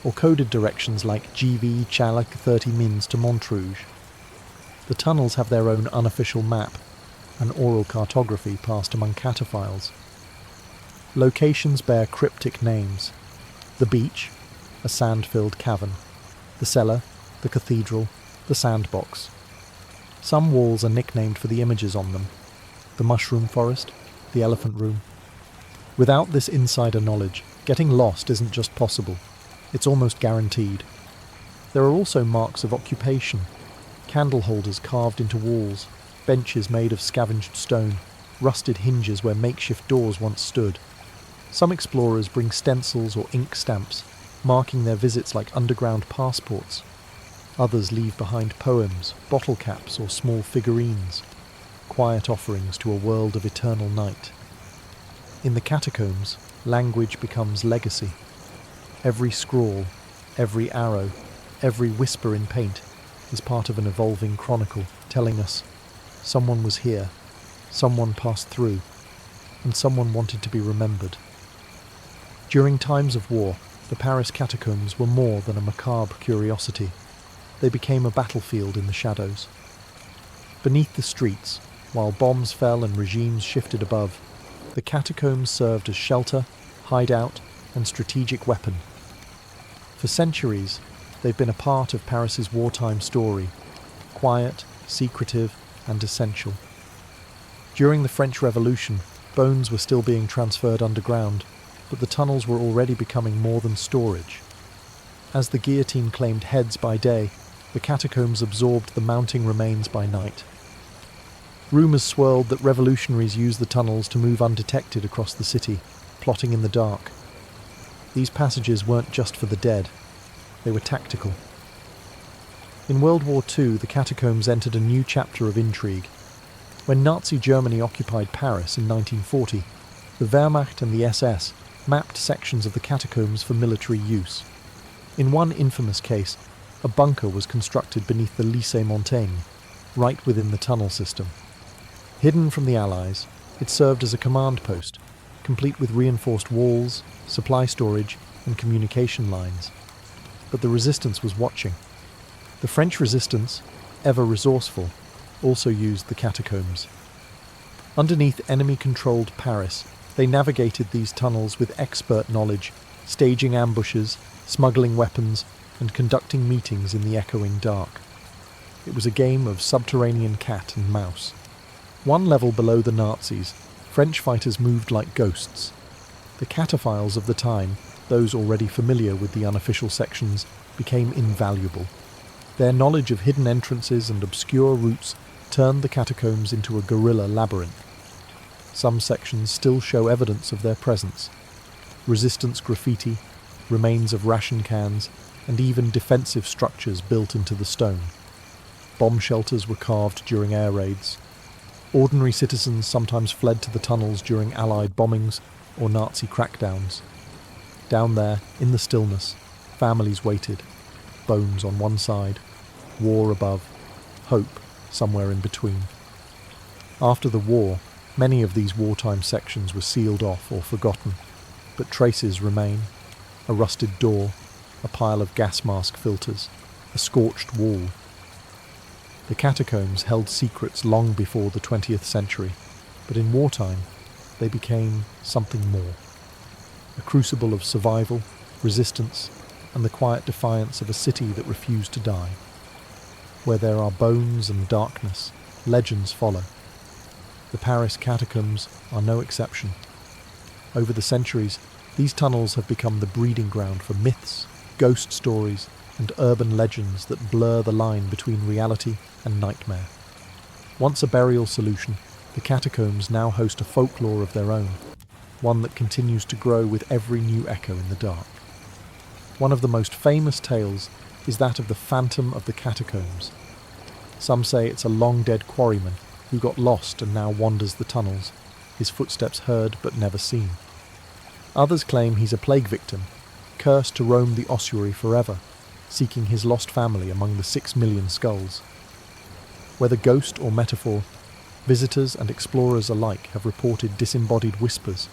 or coded directions like GV Chalak 30 Mins to Montrouge. The tunnels have their own unofficial map, an oral cartography passed among cataphiles. Locations bear cryptic names: the beach, a sand-filled cavern; the cellar, the cathedral, the sandbox. Some walls are nicknamed for the images on them: the mushroom forest, the elephant room. Without this insider knowledge, getting lost isn't just possible, it's almost guaranteed. There are also marks of occupation: candle holders carved into walls, benches made of scavenged stone, rusted hinges where makeshift doors once stood. Some explorers bring stencils or ink stamps, marking their visits like underground passports. Others leave behind poems, bottle caps, or small figurines, quiet offerings to a world of eternal night. In the catacombs, language becomes legacy. Every scrawl, every arrow, every whisper in paint is part of an evolving chronicle telling us someone was here, someone passed through, and someone wanted to be remembered. During times of war, the Paris catacombs were more than a macabre curiosity. They became a battlefield in the shadows. Beneath the streets, while bombs fell and regimes shifted above, the catacombs served as shelter, hideout, and strategic weapon. For centuries, they've been a part of Paris's wartime story, quiet, secretive, and essential. During the French Revolution, bones were still being transferred underground, but the tunnels were already becoming more than storage. As the guillotine claimed heads by day, the catacombs absorbed the mounting remains by night. Rumours swirled that revolutionaries used the tunnels to move undetected across the city, plotting in the dark. These passages weren't just for the dead, they were tactical. In World War II, the catacombs entered a new chapter of intrigue. When Nazi Germany occupied Paris in 1940, the Wehrmacht and the SS mapped sections of the catacombs for military use. In one infamous case, a bunker was constructed beneath the Lycée Montaigne, right within the tunnel system. Hidden from the Allies, it served as a command post, complete with reinforced walls, supply storage, and communication lines. But the resistance was watching. The French resistance, ever resourceful, also used the catacombs. Underneath enemy-controlled Paris, they navigated these tunnels with expert knowledge, staging ambushes, smuggling weapons, and conducting meetings in the echoing dark. It was a game of subterranean cat and mouse. One level below the Nazis, French fighters moved like ghosts. The cataphiles of the time, those already familiar with the unofficial sections, became invaluable. Their knowledge of hidden entrances and obscure routes turned the catacombs into a guerrilla labyrinth. Some sections still show evidence of their presence. Resistance graffiti, remains of ration cans, and even defensive structures built into the stone. Bomb shelters were carved during air raids. Ordinary citizens sometimes fled to the tunnels during Allied bombings or Nazi crackdowns. Down there, in the stillness, families waited. Bones on one side, war above, hope somewhere in between. After the war, many of these wartime sections were sealed off or forgotten, but traces remain. A rusted door, a pile of gas mask filters, a scorched wall. The catacombs held secrets long before the 20th century, but in wartime, they became something more. A crucible of survival, resistance, and the quiet defiance of a city that refused to die. Where there are bones and darkness, legends follow. The Paris catacombs are no exception. Over the centuries, these tunnels have become the breeding ground for myths, ghost stories, and urban legends that blur the line between reality and nightmare. Once a burial solution, the catacombs now host a folklore of their own, one that continues to grow with every new echo in the dark. One of the most famous tales is that of the Phantom of the Catacombs. Some say it's a long-dead quarryman who got lost and now wanders the tunnels, his footsteps heard but never seen. Others claim he's a plague victim, cursed to roam the ossuary forever, seeking his lost family among the 6 million skulls. Whether ghost or metaphor, visitors and explorers alike have reported disembodied whispers,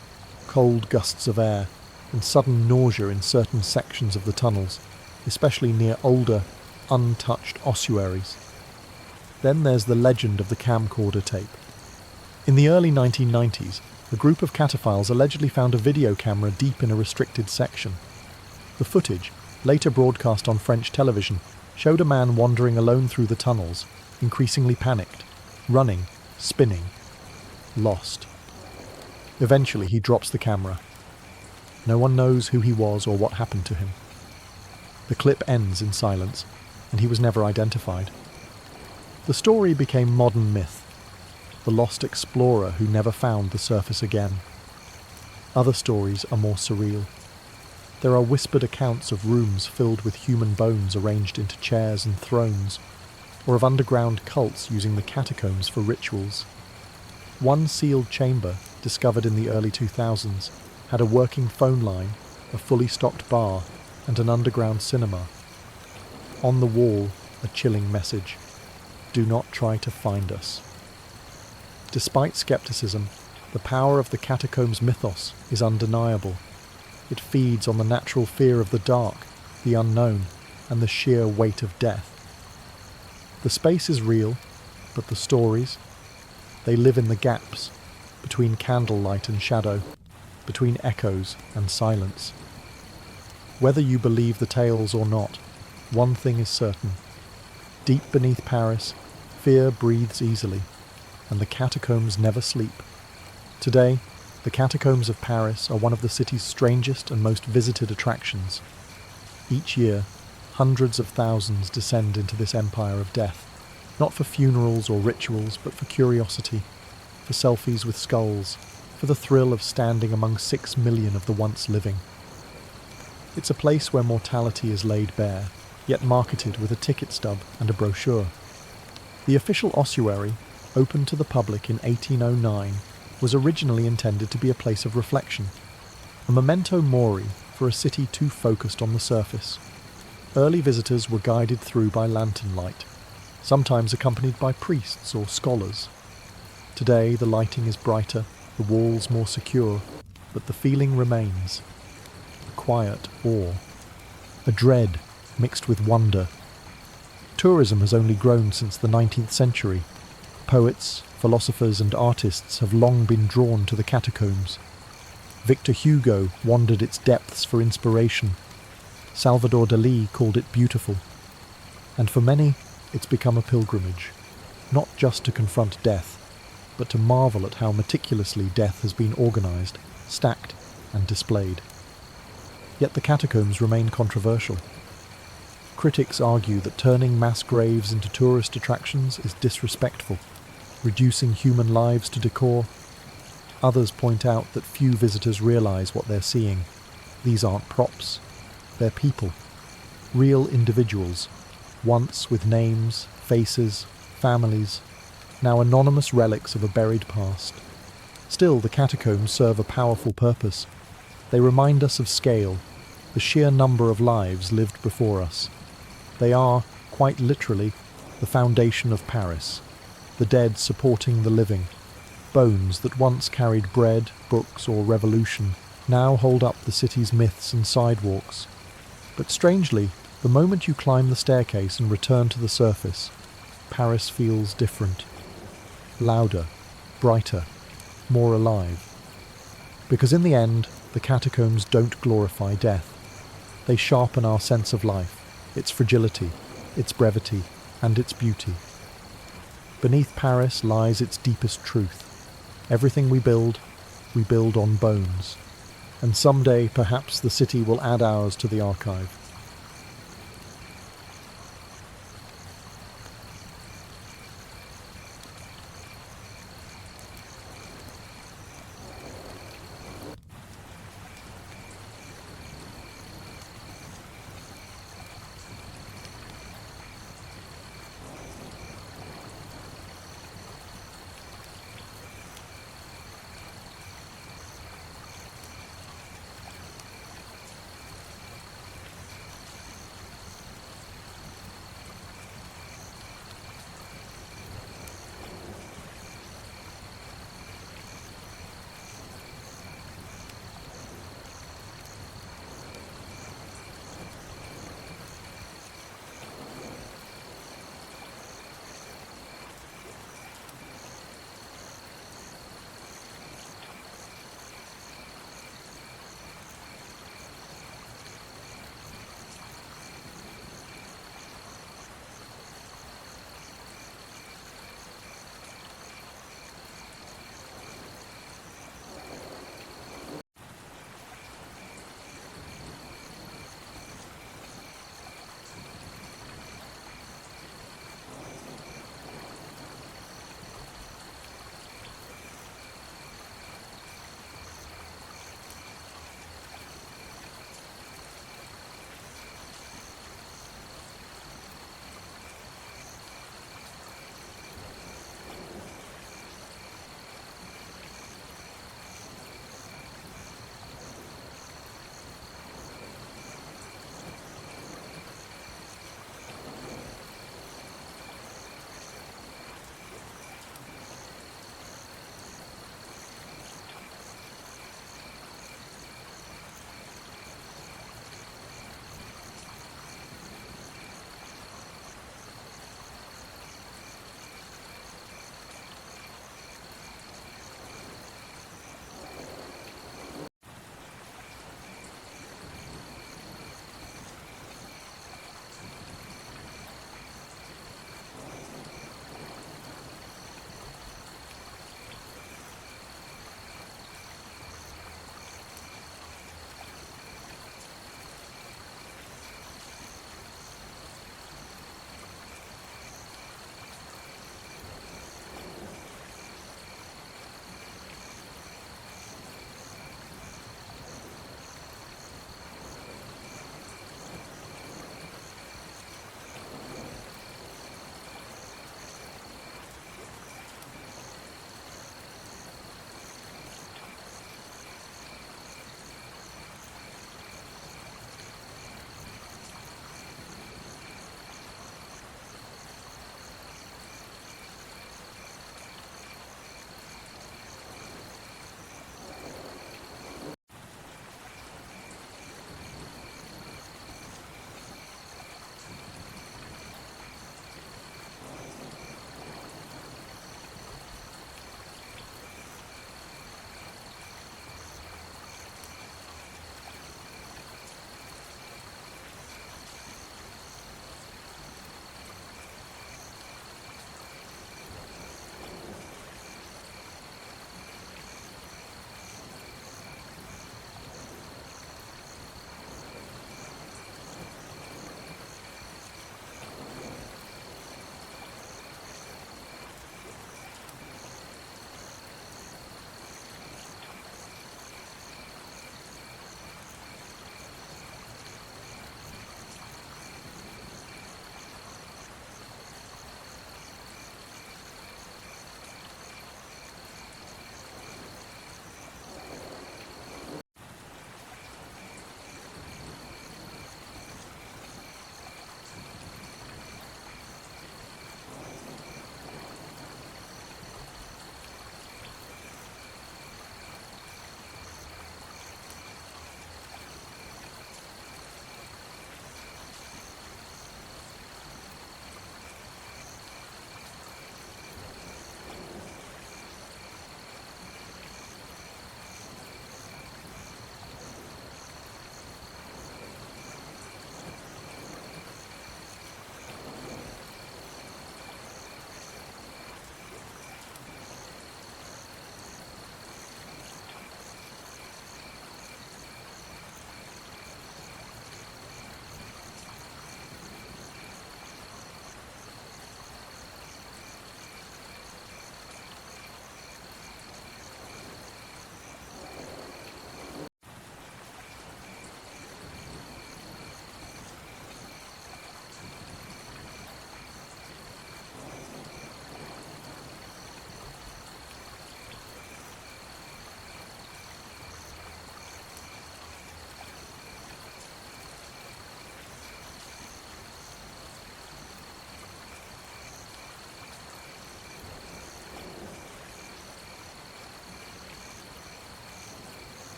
cold gusts of air, and sudden nausea in certain sections of the tunnels, especially near older, untouched ossuaries. Then there's the legend of the camcorder tape. In the early 1990s, a group of cataphiles allegedly found a video camera deep in a restricted section. The footage, later broadcast on French television, showed a man wandering alone through the tunnels, increasingly panicked, running, spinning, lost. Eventually he drops the camera. No one knows who he was or what happened to him. The clip ends in silence, and he was never identified. The story became modern myth, the lost explorer who never found the surface again. Other stories are more surreal. There are whispered accounts of rooms filled with human bones arranged into chairs and thrones, or of underground cults using the catacombs for rituals. One sealed chamber, discovered in the early 2000s, had a working phone line, a fully stocked bar, and an underground cinema. On the wall, a chilling message: do not try to find us. Despite skepticism, the power of the catacombs mythos is undeniable. It feeds on the natural fear of the dark, the unknown, and the sheer weight of death. The space is real, but the stories, they live in the gaps, between candlelight and shadow, between echoes and silence. Whether you believe the tales or not, one thing is certain. Deep beneath Paris, fear breathes easily, and the catacombs never sleep. Today, the catacombs of Paris are one of the city's strangest and most visited attractions. Each year, hundreds of thousands descend into this empire of death, not for funerals or rituals, but for curiosity, for selfies with skulls, for the thrill of standing among 6 million of the once living. It's a place where mortality is laid bare, yet marketed with a ticket stub and a brochure. The official ossuary, opened to the public in 1809, was originally intended to be a place of reflection, a memento mori for a city too focused on the surface. Early visitors were guided through by lantern light, sometimes accompanied by priests or scholars. Today the lighting is brighter, the walls more secure, but the feeling remains. A quiet awe, a dread mixed with wonder. Tourism has only grown since the 19th century. Poets, philosophers and artists have long been drawn to the catacombs. Victor Hugo wandered its depths for inspiration. Salvador Dalí called it beautiful. And for many, it's become a pilgrimage, not just to confront death, but to marvel at how meticulously death has been organised, stacked and displayed. Yet the catacombs remain controversial. Critics argue that turning mass graves into tourist attractions is disrespectful, reducing human lives to decor. Others point out that few visitors realise what they're seeing. These aren't props. They're people. Real individuals, once with names, faces, families, now anonymous relics of a buried past. Still, the catacombs serve a powerful purpose. They remind us of scale, the sheer number of lives lived before us. They are, quite literally, the foundation of Paris, the dead supporting the living. Bones that once carried bread, books or revolution now hold up the city's myths and sidewalks. But strangely, the moment you climb the staircase and return to the surface, Paris feels different. Louder, brighter, more alive. Because in the end, the catacombs don't glorify death. They sharpen our sense of life, its fragility, its brevity, and its beauty. Beneath Paris lies its deepest truth. Everything we build on bones. And someday, perhaps, the city will add ours to the archive.